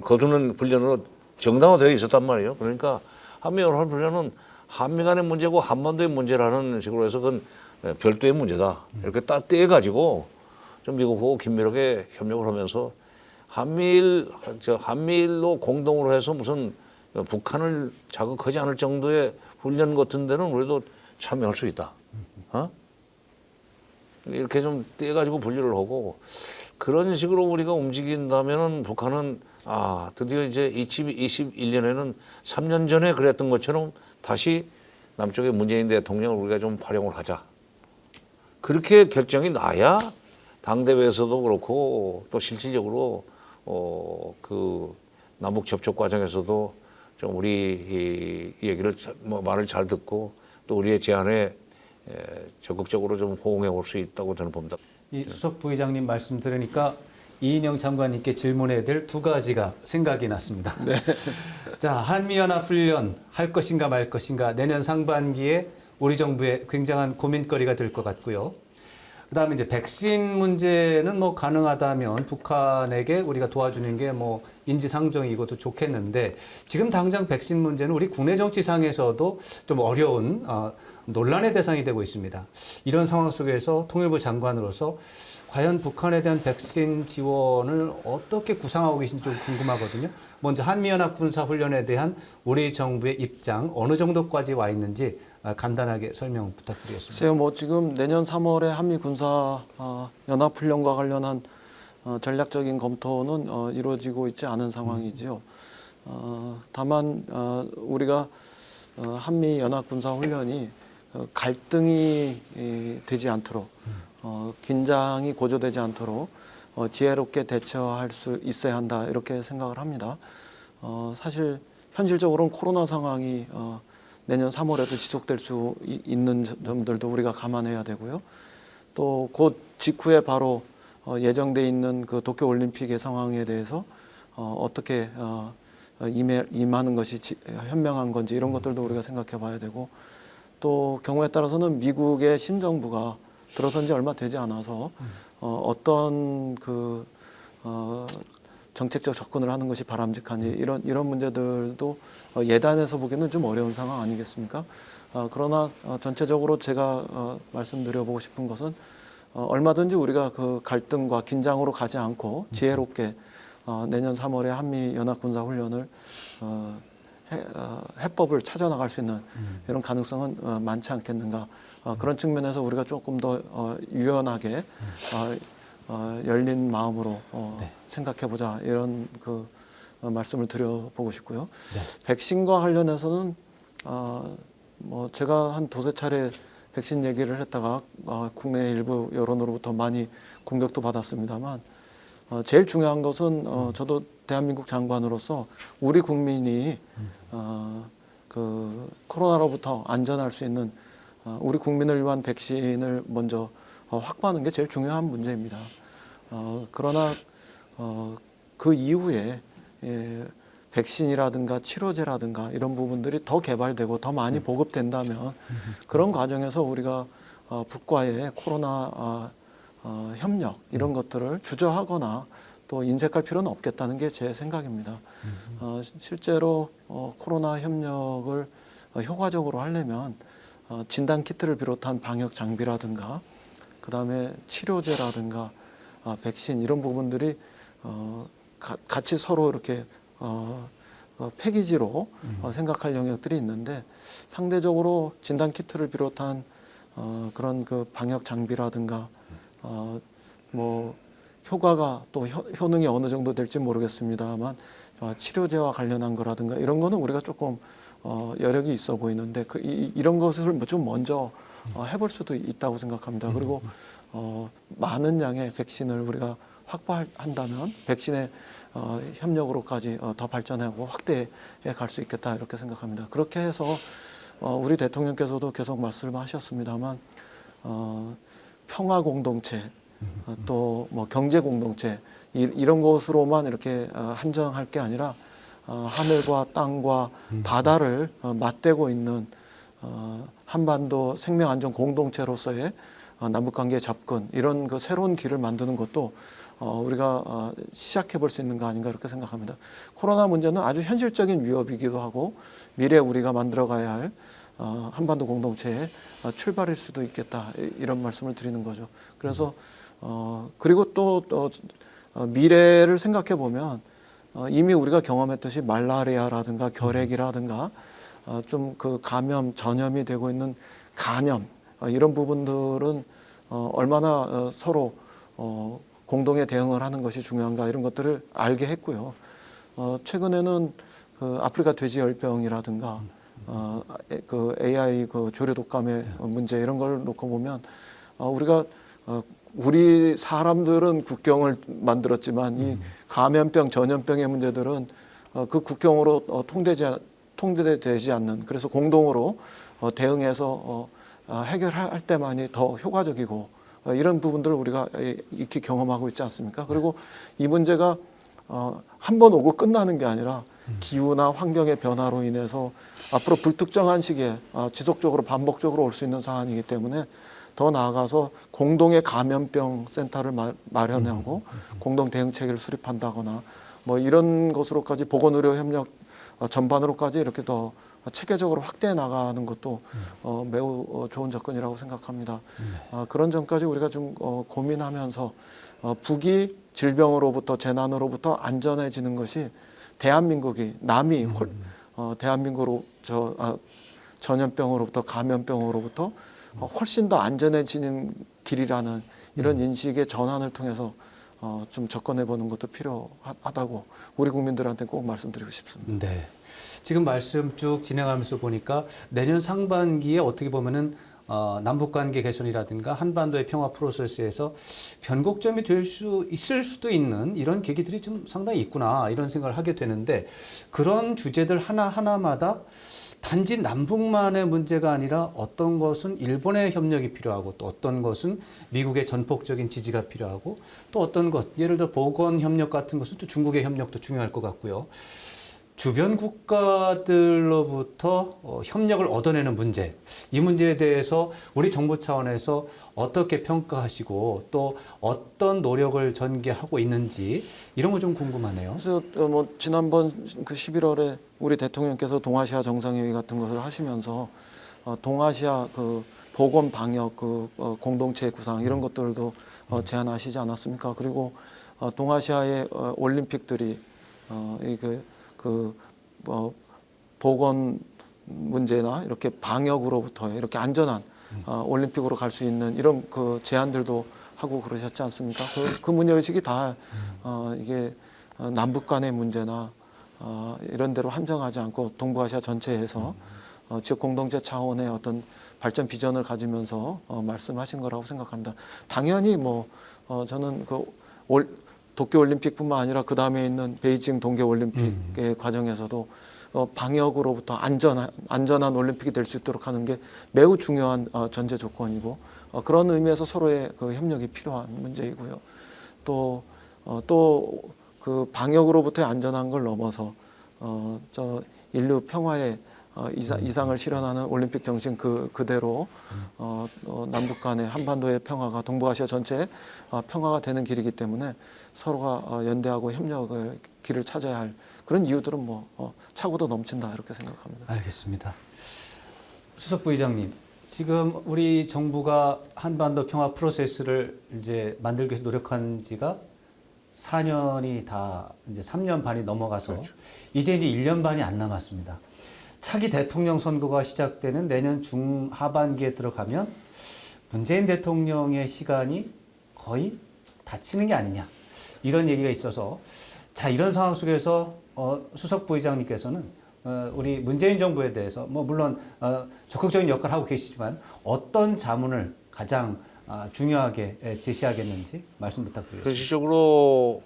거두는 훈련으로 정당화되어 있었단 말이에요. 그러니까 한미연합훈련은 한미 간의 문제고 한반도의 문제라는 식으로 해서 그건 별도의 문제다. 이렇게 딱 떼가지고 좀 미국하고 긴밀하게 협력을 하면서 한미일로 공동으로 해서 무슨 북한을 자극하지 않을 정도의 훈련 같은 데는 우리도 참여할 수 있다. 이렇게 좀 떼가지고 분류를 하고 그런 식으로 우리가 움직인다면은 북한은 드디어 이제 2021년에는 3년 전에 그랬던 것처럼 다시 남쪽의 문재인 대통령을 우리가 좀 활용을 하자. 그렇게 결정이 나야 당대회에서도 그렇고 또 실질적으로 그 남북 접촉 과정에서도 좀 우리 이 얘기를 말을 잘 듣고 또 우리의 제안에 적극적으로 좀 호응해 올 수 있다고 저는 봅니다. 이 수석 부의장님 말씀 들으니까 이인영 장관님께 질문해야 될 두 가지가 생각이 났습니다. 네. 자, 한미연합훈련 할 것인가 말 것인가 내년 상반기에 우리 정부의 굉장한 고민거리가 될 것 같고요. 그다음에 이제 백신 문제는 뭐 가능하다면 북한에게 우리가 도와주는 게 뭐 인지상정이고도 좋겠는데 지금 당장 백신 문제는 우리 국내 정치상에서도 좀 어려운 논란의 대상이 되고 있습니다. 이런 상황 속에서 통일부 장관으로서 과연 북한에 대한 백신 지원을 어떻게 구상하고 계신지 좀 궁금하거든요. 먼저 한미연합 군사훈련에 대한 우리 정부의 입장 어느 정도까지 와 있는지 간단하게 설명 부탁드리겠습니다. 글쎄요, 뭐 지금 내년 3월에 한미 군사 연합훈련과 관련한 전략적인 검토는 이루어지고 있지 않은 상황이지요. 다만 우리가 한미 연합 군사훈련이 갈등이 되지 않도록 긴장이 고조되지 않도록 지혜롭게 대처할 수 있어야 한다 이렇게 생각을 합니다. 사실 현실적으로는 코로나 상황이 내년 3월에도 지속될 수 있는 점들도 우리가 감안해야 되고요. 또 곧 직후에 바로 예정돼 있는 그 도쿄 올림픽의 상황에 대해서 어떻게 임하는 것이 현명한 건지 이런 것들도 우리가 생각해 봐야 되고 또 경우에 따라서는 미국의 신정부가 들어선 지 얼마 되지 않아서 어떤 그 정책적 접근을 하는 것이 바람직한지 이런 문제들도 예단해서 보기는 좀 어려운 상황 아니겠습니까? 그러나 전체적으로 제가 말씀드려보고 싶은 것은 얼마든지 우리가 그 갈등과 긴장으로 가지 않고 지혜롭게 내년 3월에 한미 연합 군사 훈련을 해법을 찾아 나갈 수 있는 이런 가능성은 많지 않겠는가. 그런 측면에서 우리가 조금 더 유연하게 열린 마음으로 네. 생각해보자 이런 그 말씀을 드려보고 싶고요. 네. 백신과 관련해서는 뭐 제가 한 두세 차례 백신 얘기를 했다가 국내 일부 여론으로부터 많이 공격도 받았습니다만 제일 중요한 것은 저도 대한민국 장관으로서 우리 국민이 그 코로나로부터 안전할 수 있는 우리 국민을 위한 백신을 먼저 확보하는 게 제일 중요한 문제입니다. 그러나 그 이후에 백신이라든가 치료제라든가 이런 부분들이 더 개발되고 더 많이 보급된다면 그런 과정에서 우리가 북과의 코로나 협력 이런 것들을 주저하거나 또 인색할 필요는 없겠다는 게 제 생각입니다. 실제로 코로나 협력을 효과적으로 하려면 진단 키트를 비롯한 방역 장비라든가 그다음에 치료제라든가 백신 이런 부분들이 같이 서로 이렇게 패키지로 생각할 영역들이 있는데 상대적으로 진단 키트를 비롯한 그런 그 방역 장비라든가 뭐 효과가 또 효능이 어느 정도 될지 모르겠습니다만 치료제와 관련한 거라든가 이런 거는 우리가 조금 여력이 있어 보이는데 이런 것을 좀 먼저 해볼 수도 있다고 생각합니다. 그리고 많은 양의 백신을 우리가 확보한다면 백신의 협력으로까지 더 발전하고 확대해 갈 수 있겠다 이렇게 생각합니다. 그렇게 해서 우리 대통령께서도 계속 말씀하셨습니다만 평화 공동체 또 뭐 경제 공동체 이런 것으로만 이렇게 한정할 게 아니라 하늘과 땅과 바다를 맞대고 있는 한반도 생명안전 공동체로서의 남북관계 접근 이런 그 새로운 길을 만드는 것도 우리가 시작해 볼 수 있는 거 아닌가 이렇게 생각합니다. 코로나 문제는 아주 현실적인 위협이기도 하고 미래에 우리가 만들어가야 할 한반도 공동체의 출발일 수도 있겠다 이런 말씀을 드리는 거죠. 그래서 그리고 또 미래를 생각해 보면 이미 우리가 경험했듯이 말라리아라든가 결핵이라든가 좀 그 감염 전염이 되고 있는 간염 이런 부분들은 얼마나 서로 공동에 대응을 하는 것이 중요한가 이런 것들을 알게 했고요. 최근에는 그 아프리카 돼지열병이라든가 그 AI 그 조류 독감의 문제 이런 걸 놓고 보면 우리가 우리 사람들은 국경을 만들었지만 이 감염병 전염병의 문제들은 그 국경으로 통제되지 않는 그래서 공동으로 대응해서 해결할 때만이 더 효과적이고 이런 부분들을 우리가 익히 경험하고 있지 않습니까? 그리고 이 문제가 한 번 오고 끝나는 게 아니라 기후나 환경의 변화로 인해서 앞으로 불특정한 시기에 지속적으로 반복적으로 올 수 있는 사안이기 때문에 더 나아가서 공동의 감염병 센터를 마련하고 공동 대응 체계를 수립한다거나 뭐 이런 것으로까지 보건의료 협력 전반으로까지 이렇게 더 체계적으로 확대해 나가는 것도 매우 좋은 접근이라고 생각합니다. 그런 점까지 우리가 좀 고민하면서 북이 질병으로부터 재난으로부터 안전해지는 것이 대한민국이 남이 대한민국으로 전염병으로부터 감염병으로부터 훨씬 더 안전해지는 길이라는 이런 인식의 전환을 통해서 좀 접근해 보는 것도 필요하다고 우리 국민들한테 꼭 말씀드리고 싶습니다. 네. 지금 말씀 쭉 진행하면서 보니까 내년 상반기에 어떻게 보면은 남북관계 개선이라든가 한반도의 평화 프로세스에서 변곡점이 될 수 있을 수도 있는 이런 계기들이 좀 상당히 있구나 이런 생각을 하게 되는데 그런 주제들 하나하나마다 단지 남북만의 문제가 아니라 어떤 것은 일본의 협력이 필요하고 또 어떤 것은 미국의 전폭적인 지지가 필요하고 또 어떤 것 예를 들어 보건 협력 같은 것은 또 중국의 협력도 중요할 것 같고요. 주변 국가들로부터 협력을 얻어내는 문제, 이 문제에 대해서 우리 정부 차원에서 어떻게 평가하시고 또 어떤 노력을 전개하고 있는지 이런 거 좀 궁금하네요. 그래서 뭐 지난번 그 11월에 우리 대통령께서 동아시아 정상회의 같은 것을 하시면서 동아시아 그 보건 방역 그 공동체 구상 이런 것들도 제안하시지 않았습니까? 그리고 동아시아의 올림픽들이 보건 문제나 이렇게 방역으로부터 이렇게 안전한 올림픽으로 갈 수 있는 이런 그 제안들도 하고 그러셨지 않습니까? 그 문제 의식이 다 이게 남북 간의 문제나 이런 데로 한정하지 않고 동북아시아 전체에서 지역 공동체 차원의 어떤 발전 비전을 가지면서 말씀하신 거라고 생각합니다. 당연히 뭐 저는 도쿄 올림픽뿐만 아니라 그 다음에 있는 베이징 동계 올림픽의 과정에서도 방역으로부터 안전한 올림픽이 될 수 있도록 하는 게 매우 중요한 전제 조건이고 그런 의미에서 서로의 그 협력이 필요한 문제이고요. 또 그 방역으로부터의 안전한 걸 넘어서 저 인류 평화의 이상을 실현하는 올림픽 정신 그대로 남북 간의 한반도의 평화가 동북아시아 전체의 평화가 되는 길이기 때문에 서로가 연대하고 협력을 길을 찾아야 할 그런 이유들은 뭐 차고도 넘친다 이렇게 생각합니다. 알겠습니다. 수석 부의장님, 지금 우리 정부가 한반도 평화 프로세스를 이제 만들기 위해서 노력한 지가 4년이 다 이제 3년 반이 넘어가서 그렇죠. 이제 1년 반이 안 남았습니다. 차기 대통령 선거가 시작되는 내년 중하반기에 들어가면 문재인 대통령의 시간이 거의 닫히는 게 아니냐 이런 얘기가 있어서 자 이런 상황 속에서 수석 부의장님께서는 우리 문재인 정부에 대해서 뭐 물론 적극적인 역할을 하고 계시지만 어떤 자문을 가장 중요하게 제시하겠는지 말씀 부탁드리겠습니다. 현실적으로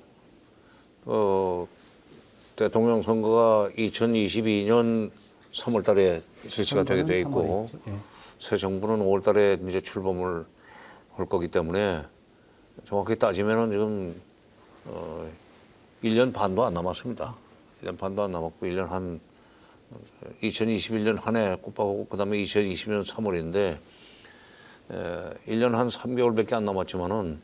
대통령 선거가 2022년 3월 달에 실시가 되게 돼 있고 새 정부는 5월 달에 이제 출범을 할 거기 때문에 정확히 따지면은 지금 1년 반도 안 남았습니다. 1년 반도 안 남았고 1년 한 2021년 한 해 꼽아오고 그다음에 2020년 3월인데 1년 한 3개월밖에 안 남았지만은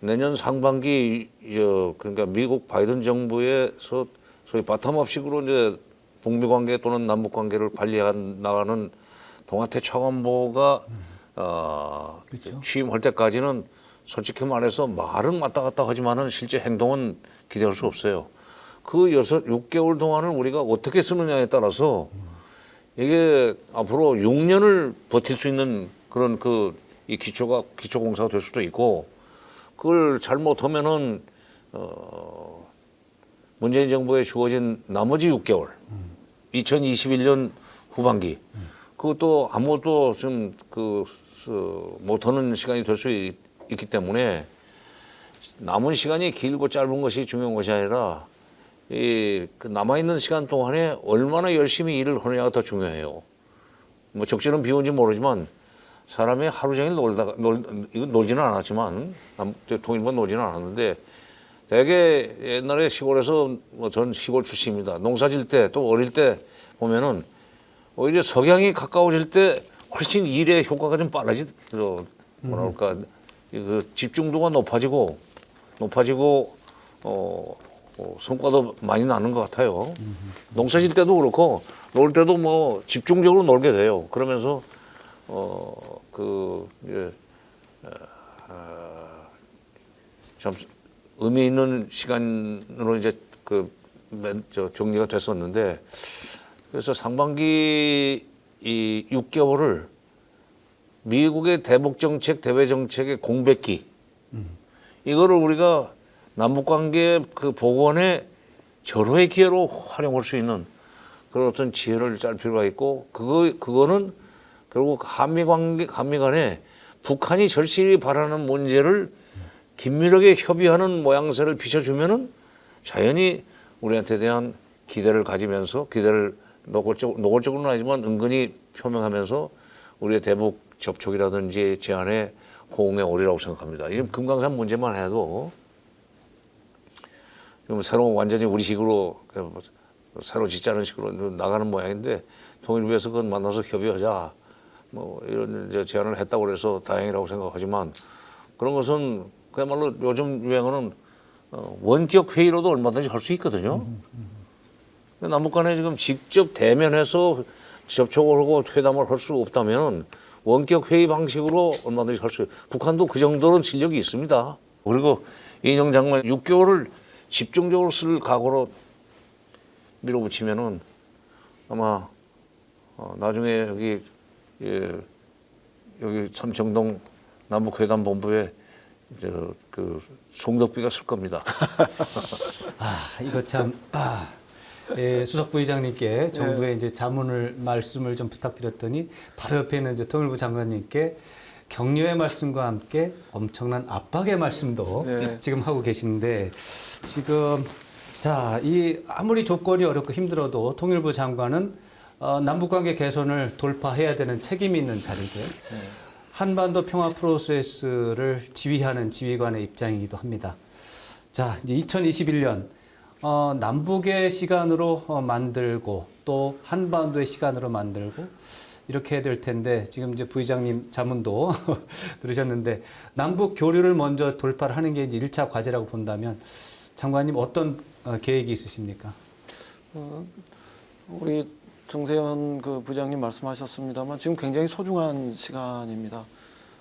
내년 상반기 그러니까 미국 바이든 정부에서 소위 바텀업식으로 이제 북미 관계 또는 남북 관계를 관리해 나가는 동아태 차관보가 그렇죠. 취임할 때까지는 솔직히 말해서 말은 왔다 갔다 하지만은 실제 행동은 기대할 수 없어요. 그 6개월 동안을 우리가 어떻게 쓰느냐에 따라서 이게 앞으로 6년을 버틸 수 있는 그런 이 기초공사가 될 수도 있고 그걸 잘못하면은 문재인 정부에 주어진 나머지 6개월 2021년 후반기 그것도 아무것도 좀 못하는 시간이 될 수 있기 때문에 남은 시간이 길고 짧은 것이 중요한 것이 아니라 그 남아있는 시간 동안에 얼마나 열심히 일을 하느냐가 더 중요해요. 뭐 적절한 비유인지 모르지만 사람이 하루 종일 이건 놀지는 않았지만 통일만 놀지는 않았는데 되게 옛날에 시골에서 전 시골 출신입니다. 농사 질 때 또 어릴 때 보면은 오히려 석양이 가까워질 때 훨씬 일의 효과가 좀 뭐라 그럴까 그 집중도가 높아지고 성과도 많이 나는 것 같아요. 농사 질 때도 그렇고 놀 때도 뭐 집중적으로 놀게 돼요. 그러면서 참 의미 있는 시간으로 이제 정리가 됐었는데 그래서 상반기 이 6개월을 미국의 대북 정책, 대외 정책의 공백기 이거를 우리가 남북 관계 그 복원의 절호의 기회로 활용할 수 있는 그런 어떤 지혜를 짤 필요가 있고 그거는 결국 한미 간에 북한이 절실히 바라는 문제를 긴밀하게 협의하는 모양새를 비춰주면은 자연히 우리한테 대한 기대를 가지면서 기대를 노골적으로는 아니지만 은근히 표명하면서 우리의 대북 접촉이라든지 제안에 호응에 오리라고 생각합니다. 이게 금강산 문제만 해도 좀 새로운 완전히 우리식으로 새로 짓자는 식으로 나가는 모양인데 통일부에서 그건 만나서 협의하자 뭐 이런 이제 제안을 했다고 그래서 다행이라고 생각하지만 그런 것은 그야말로 요즘 유행어는 원격 회의로도 얼마든지 할 수 있거든요. 남북 간에 지금 직접 대면해서 접촉을 하고 회담을 할 수 없다면 원격 회의 방식으로 얼마든지 할 수 있어요. 북한도 그 정도는 실력이 있습니다. 그리고 이인영 장관 6개월을 집중적으로 쓸 각오로 밀어붙이면은 아마 나중에 여기 삼청동 남북회담본부에 그 송덕비가 쓸 겁니다. 이거 참 수석 부의장님께 정부에 이제 자문을 말씀을 좀 부탁드렸더니 바로 옆에 있는 이제 통일부 장관님께 격려의 말씀과 함께 엄청난 압박의 말씀도 지금 하고 계신데 지금 이 아무리 조건이 어렵고 힘들어도 통일부 장관은 남북관계 개선을 돌파해야 되는 책임이 있는 자리고 한반도 평화 프로세스를 지휘하는 지휘관의 입장이기도 합니다. 자, 이제 2021년 남북의 시간으로 만들고 또 한반도의 시간으로 만들고 이렇게 해야 될 텐데 지금 이제 부의장님 자문도 들으셨는데 남북 교류를 먼저 돌파를 하는 게 이제 1차 과제라고 본다면 장관님 어떤 계획이 있으십니까? 우리 정세현 그 부장님 말씀하셨습니다만 지금 굉장히 소중한 시간입니다.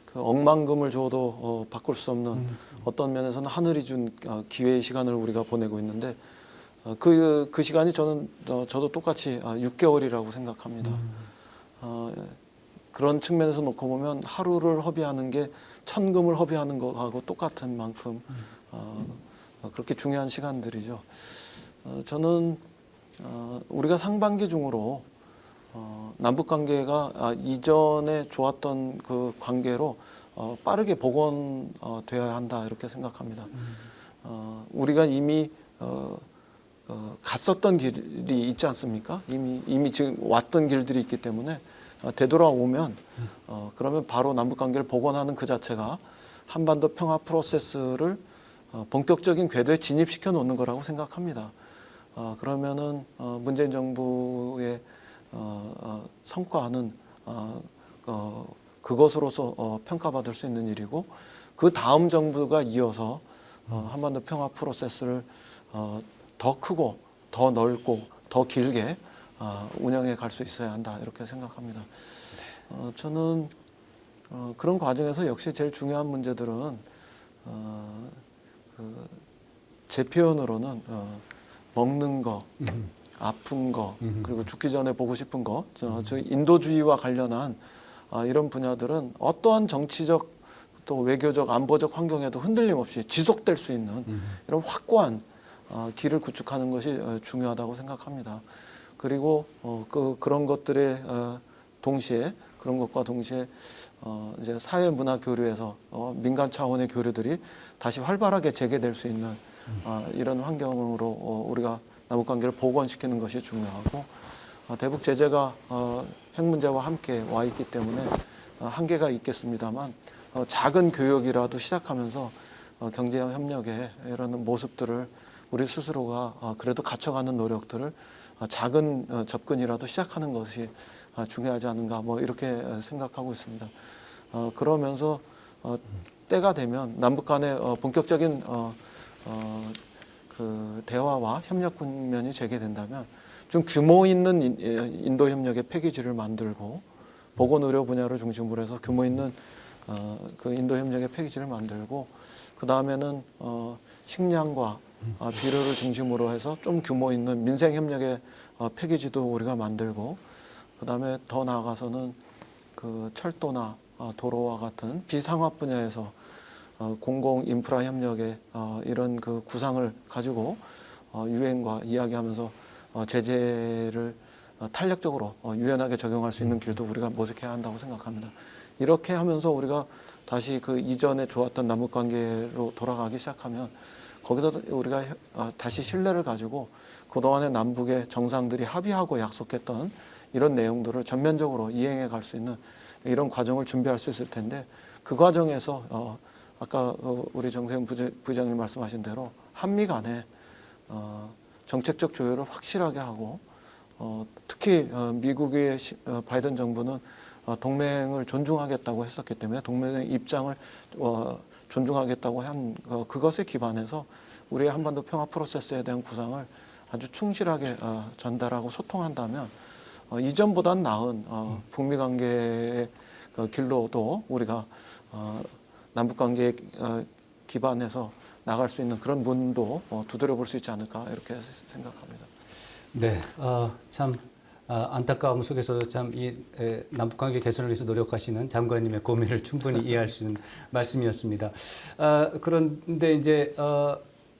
그 억만금을 줘도 바꿀 수 없는 어떤 면에서는 하늘이 준 기회의 시간을 우리가 보내고 있는데 그 시간이 저도 똑같이 6개월이라고 생각합니다. 그런 측면에서 놓고 보면 하루를 허비하는 게 천금을 허비하는 것하고 똑같은 만큼 그렇게 중요한 시간들이죠. 저는 우리가 상반기 중으로 남북 관계가 이전에 좋았던 그 관계로 빠르게 복원되어야 한다 이렇게 생각합니다. 우리가 이미 갔었던 길이 있지 않습니까? 이미 지금 왔던 길들이 있기 때문에 되돌아오면 그러면 바로 남북 관계를 복원하는 그 자체가 한반도 평화 프로세스를 본격적인 궤도에 진입시켜 놓는 거라고 생각합니다. 그러면은 문재인 정부의 성과는 그것으로서 평가받을 수 있는 일이고 그 다음 정부가 이어서 한반도 평화 프로세스를 더 크고 더 넓고 더 길게 운영해 갈 수 있어야 한다 이렇게 생각합니다. 저는 그런 과정에서 역시 제일 중요한 문제들은 제 표현으로는 먹는 거, 아픈 거, 그리고 죽기 전에 보고 싶은 거, 저 인도주의와 관련한 이런 분야들은 어떠한 정치적 또 외교적 안보적 환경에도 흔들림 없이 지속될 수 있는 이런 확고한 길을 구축하는 것이 중요하다고 생각합니다. 그리고 그런 것들의 동시에 그런 것과 동시에 이제 사회 문화 교류에서 민간 차원의 교류들이 다시 활발하게 재개될 수 있는 이런 환경으로 우리가 남북 관계를 복원시키는 것이 중요하고 대북 제재가 핵 문제와 함께 와 있기 때문에 한계가 있겠습니다만 작은 교역이라도 시작하면서 경제 협력의 이런 모습들을 우리 스스로가 그래도 갖춰가는 노력들을 작은 접근이라도 시작하는 것이 중요하지 않은가 뭐 이렇게 생각하고 있습니다. 그러면서 때가 되면 남북 간의 본격적인 그 대화와 협력 국면이 재개된다면 좀 규모 있는 인도 협력의 패키지를 만들고 보건 의료 분야를 중심으로 해서 규모 있는 그 인도 협력의 패키지를 만들고 그 다음에는 식량과 비료를 중심으로 해서 좀 규모 있는 민생 협력의 패키지도 우리가 만들고 그 다음에 더 나아가서는 그 철도나 도로와 같은 비상업 분야에서 공공 인프라 협력의 이런 그 구상을 가지고 유엔과 이야기하면서 제재를 탄력적으로 유연하게 적용할 수 있는 길도 우리가 모색해야 한다고 생각합니다. 이렇게 하면서 우리가 다시 그 이전에 좋았던 남북 관계로 돌아가기 시작하면 거기서 우리가 다시 신뢰를 가지고 그동안의 남북의 정상들이 합의하고 약속했던 이런 내용들을 전면적으로 이행해 갈 수 있는 이런 과정을 준비할 수 있을 텐데 그 과정에서 아까 우리 정세훈 부장님 말씀하신 대로 한미 간에 정책적 조율을 확실하게 하고 특히 미국의 바이든 정부는 동맹을 존중하겠다고 했었기 때문에 동맹의 입장을 존중하겠다고 한 그것에 기반해서 우리의 한반도 평화 프로세스에 대한 구상을 아주 충실하게 전달하고 소통한다면 이전보다는 나은 북미 관계의 길로도 우리가 남북 관계에 기반해서 나갈 수 있는 그런 문도 두드려 볼 수 있지 않을까 이렇게 생각합니다. 네, 참 안타까움 속에서도 참 이 남북관계 개선을 위해서 노력하시는 장관님의 고민을 충분히 이해할 수 있는 말씀이었습니다. 그런데 이제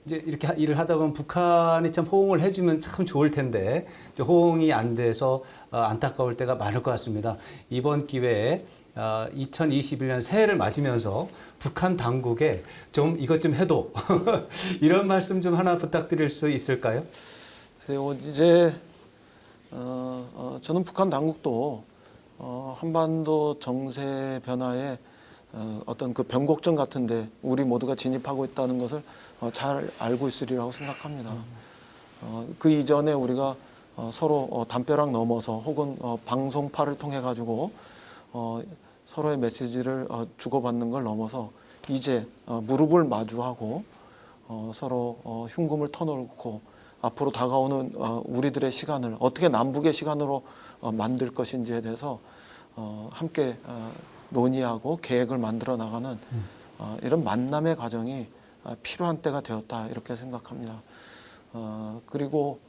이렇게 일을 하다 보면 북한이 참 호응을 해주면 참 좋을 텐데 이제 호응이 안 돼서 안타까울 때가 많을 것 같습니다. 이번 기회에 2021년 새해를 맞으면서 북한 당국에 좀 이것 좀 해도 이런 말씀 좀 하나 부탁드릴 수 있을까요? 이제 저는 북한 당국도 한반도 정세 변화에 어떤 그 변곡점 같은데 우리 모두가 진입하고 있다는 것을 잘 알고 있으리라고 생각합니다. 그 이전에 우리가 서로 담벼락 넘어서 혹은 방송파를 통해 가지고 서로의 메시지를 주고받는 걸 넘어서 이제 무릎을 마주하고 서로 흉금을 터놓고 앞으로 다가오는 우리들의 시간을 어떻게 남북의 시간으로 만들 것인지에 대해서 함께 논의하고 계획을 만들어 나가는 이런 만남의 과정이 필요한 때가 되었다 이렇게 생각합니다. 그리고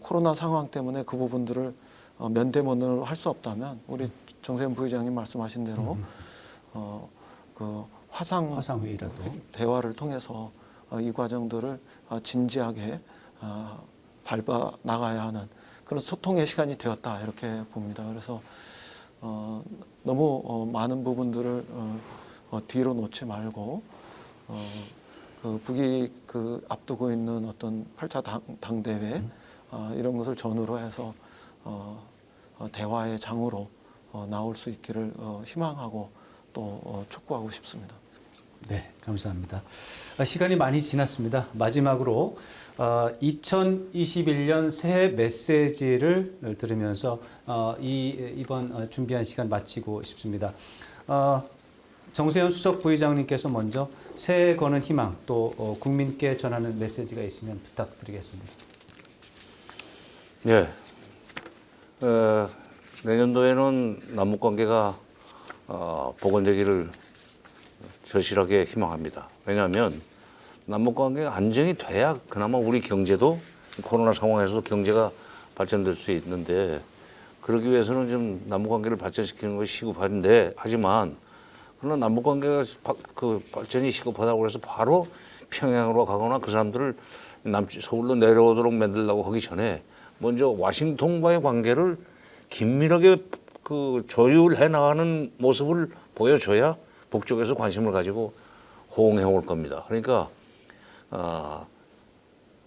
코로나 상황 때문에 그 부분들을 면대면으로 할 수 없다면 우리 정세현 부의장님 말씀하신 대로 그 화상회의라도 대화를 통해서 이 과정들을 진지하게 밟아 나가야 하는 그런 소통의 시간이 되었다 이렇게 봅니다. 그래서 너무 많은 부분들을 뒤로 놓지 말고 그 북이 그 앞두고 있는 어떤 8차 당대회 이런 것을 전후로 해서 대화의 장으로 나올 수 있기를 희망하고 또 촉구하고 싶습니다. 네, 감사합니다. 시간이 많이 지났습니다. 마지막으로 2021년 새해 메시지를 들으면서 이번 준비한 시간 마치고 싶습니다. 정세현 수석 부의장님께서 먼저 새해 거는 희망 또 국민께 전하는 메시지가 있으면 부탁드리겠습니다. 네, 내년도에는 남북관계가 복원되기를 절실하게 희망합니다. 왜냐하면 남북관계가 안정이 돼야 그나마 우리 경제도 코로나 상황에서도 경제가 발전될 수 있는데 그러기 위해서는 좀 남북관계를 발전시키는 것이 시급한데 하지만 그러나 남북관계가 그 발전이 시급하다고 해서 바로 평양으로 가거나 그 사람들을 서울로 내려오도록 만들려고 하기 전에 먼저 와싱턴과의 관계를 긴밀하게 그 조율해 나가는 모습을 보여줘야 북쪽에서 관심을 가지고 호응해 올 겁니다. 그러니까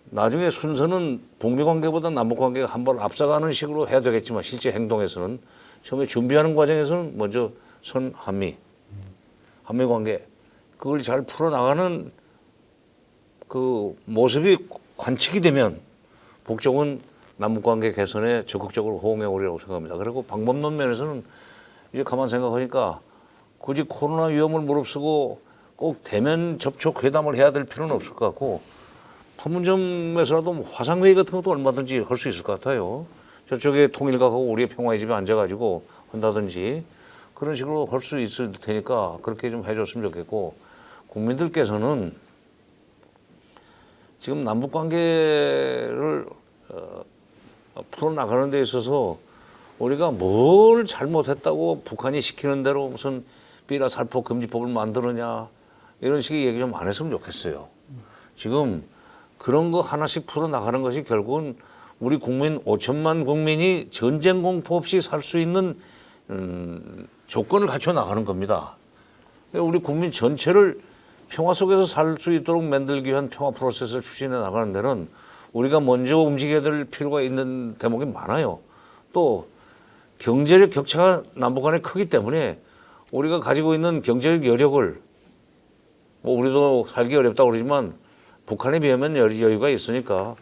나중에 순서는 북미 관계보다 남북 관계가 한 번 앞서가는 식으로 해야 되겠지만 실제 행동에서는 처음에 준비하는 과정에서는 먼저 한미 관계 그걸 잘 풀어나가는 그 모습이 관측이 되면 북쪽은 남북 관계 개선에 적극적으로 호응해 오리라고 생각합니다. 그리고 방법론 면에서는 이제 가만 생각하니까 굳이 코로나 위험을 무릅쓰고 꼭 대면 접촉 회담을 해야 될 필요는 없을 것 같고 판문점에서라도 화상회의 같은 것도 얼마든지 할 수 있을 것 같아요. 저쪽에 통일각하고 우리의 평화의 집에 앉아가지고 한다든지 그런 식으로 할 수 있을 테니까 그렇게 좀 해줬으면 좋겠고 국민들께서는 지금 남북관계를 풀어나가는 데 있어서 우리가 뭘 잘못했다고 북한이 시키는 대로 무슨 비라 살포 금지법을 만들었냐 이런 식의 얘기 좀 안 했으면 좋겠어요. 지금 그런 거 하나씩 풀어나가는 것이 결국은 우리 국민 5천만 국민이 전쟁 공포 없이 살 수 있는 조건을 갖춰 나가는 겁니다. 우리 국민 전체를 평화 속에서 살 수 있도록 만들기 위한 평화 프로세스를 추진해 나가는 데는 우리가 먼저 움직여야 될 필요가 있는 대목이 많아요. 또 경제적 격차가 남북 간에 크기 때문에 우리가 가지고 있는 경제적 여력을 우리도 살기 어렵다고 그러지만 북한에 비하면 여유가 있으니까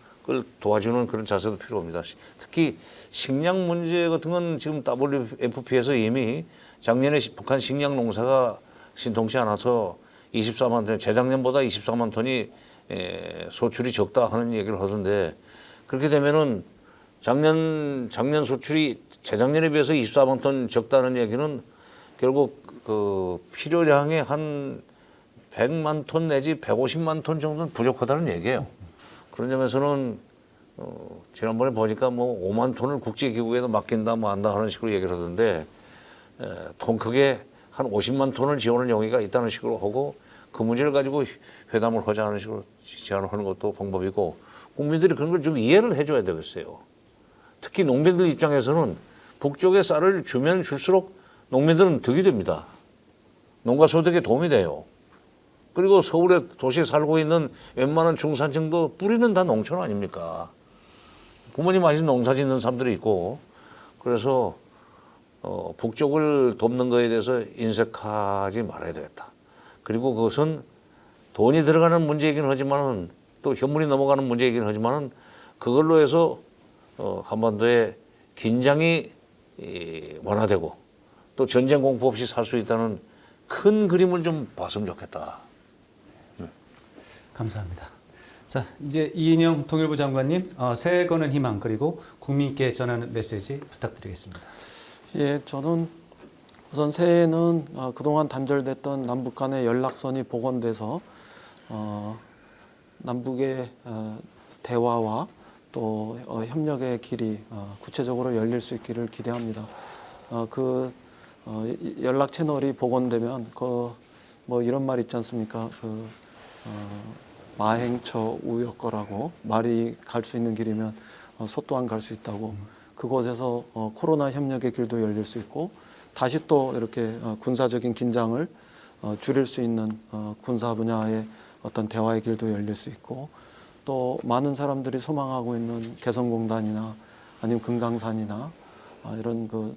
도와주는 그런 자세도 필요합니다. 특히 식량 문제 같은 건 지금 WFP에서 이미 작년에 북한 식량 농사가 신통치 않아서 24만 톤, 재작년보다 24만 톤이 소출이 적다 하는 얘기를 하던데, 그렇게 되면은 작년 소출이 재작년에 비해서 24만 톤 적다는 얘기는 결국 그 필요량의 한 100만 톤 내지 150만 톤 정도는 부족하다는 얘기예요. 그런 점에서는 지난번에 보니까 뭐 5만 톤을 국제기구에다 맡긴다 뭐 한다 하는 식으로 얘기를 하던데, 통 크게 한 50만 톤을 지원할 용의가 있다는 식으로 하고, 그 문제를 가지고 회담을 하자 하는 식으로 제안을 하는 것도 방법이고, 국민들이 그런 걸 좀 이해를 해줘야 되겠어요. 특히 농민들 입장에서는 북쪽에 쌀을 주면 줄수록 농민들은 득이 됩니다. 농가 소득에 도움이 돼요. 그리고 서울에 도시에 살고 있는 웬만한 중산층도 뿌리는 다 농촌 아닙니까? 부모님 아시는 농사 짓는 사람들이 있고, 그래서 북쪽을 돕는 거에 대해서 인색하지 말아야 되겠다. 그리고 그것은 돈이 들어가는 문제이긴 하지만은, 또 현물이 넘어가는 문제이긴 하지만은, 그걸로 해서 한반도의 긴장이 완화되고 또 전쟁 공포 없이 살 수 있다는 큰 그림을 좀 봤으면 좋겠다. 감사합니다. 자, 이제 이인영 통일부 장관님, 새해 거는 희망 그리고 국민께 전하는 메시지 부탁드리겠습니다. 예, 저는 우선 새해에는 그동안 단절됐던 남북 간의 연락선이 복원돼서 남북의 대화와 또 협력의 길이 구체적으로 열릴 수 있기를 기대합니다. 연락 채널이 복원되면 뭐 이런 말 있지 않습니까? 마행처 우여거라고, 말이 갈 수 있는 길이면 소 또한 갈 수 있다고. 그곳에서 코로나 협력의 길도 열릴 수 있고, 다시 또 이렇게 군사적인 긴장을 줄일 수 있는 군사 분야의 어떤 대화의 길도 열릴 수 있고, 또 많은 사람들이 소망하고 있는 개성공단이나 아니면 금강산이나 이런 그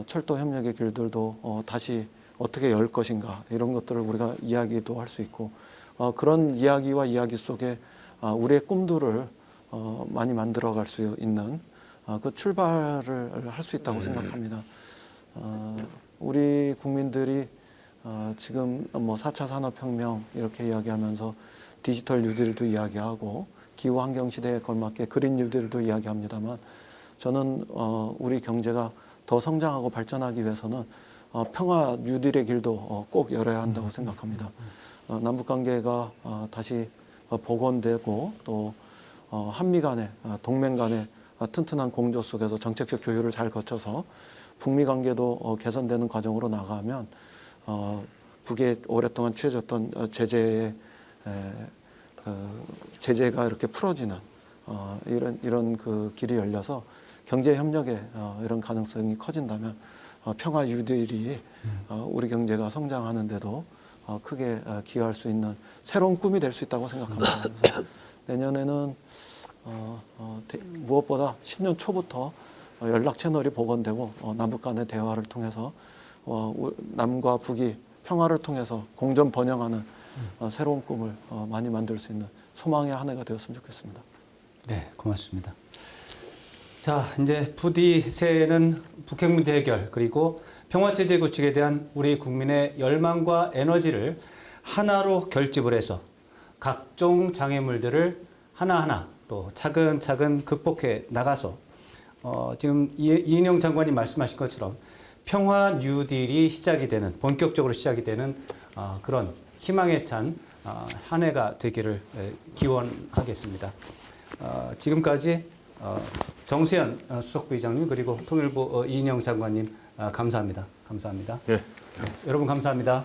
철도 협력의 길들도 다시 어떻게 열 것인가, 이런 것들을 우리가 이야기도 할 수 있고, 그런 이야기와 이야기 속에 우리의 꿈들을 많이 만들어갈 수 있는 그 출발을 할 수 있다고 생각합니다. 우리 국민들이 지금 뭐 4차 산업혁명 이렇게 이야기하면서 디지털 뉴딜도 이야기하고 기후 환경 시대에 걸맞게 그린 뉴딜도 이야기합니다만, 저는 우리 경제가 더 성장하고 발전하기 위해서는 평화 뉴딜의 길도 꼭 열어야 한다고 생각합니다. 남북 관계가 다시 복원되고, 또 한미 간의 동맹 간의 튼튼한 공조 속에서 정책적 조율을 잘 거쳐서 북미 관계도 개선되는 과정으로 나가면 북에 오랫동안 취해졌던 제재가 이렇게 풀어지는 이런 그 길이 열려서 경제 협력의 이런 가능성이 커진다면 평화 뉴딜이 우리 경제가 성장하는데도 크게 기여할 수 있는 새로운 꿈이 될 수 있다고 생각합니다. 그래서 내년에는 무엇보다 신년 초부터 연락 채널이 복원되고 남북 간의 대화를 통해서 남과 북이 평화를 통해서 공존 번영하는 새로운 꿈을 많이 만들 수 있는 소망의 한 해가 되었으면 좋겠습니다. 네, 고맙습니다. 자, 이제 부디 새해에는 북핵 문제 해결 그리고 평화체제 구축에 대한 우리 국민의 열망과 에너지를 하나로 결집을 해서 각종 장애물들을 하나하나 또 차근차근 극복해 나가서 지금 이인영 장관이 말씀하신 것처럼 평화 뉴딜이 시작이 되는, 본격적으로 시작이 되는 그런 희망에 찬 한 해가 되기를 기원하겠습니다. 지금까지 정세현 수석부의장님 그리고 통일부 이인영 장관님 감사합니다. 감사합니다. 예. 네, 여러분 감사합니다.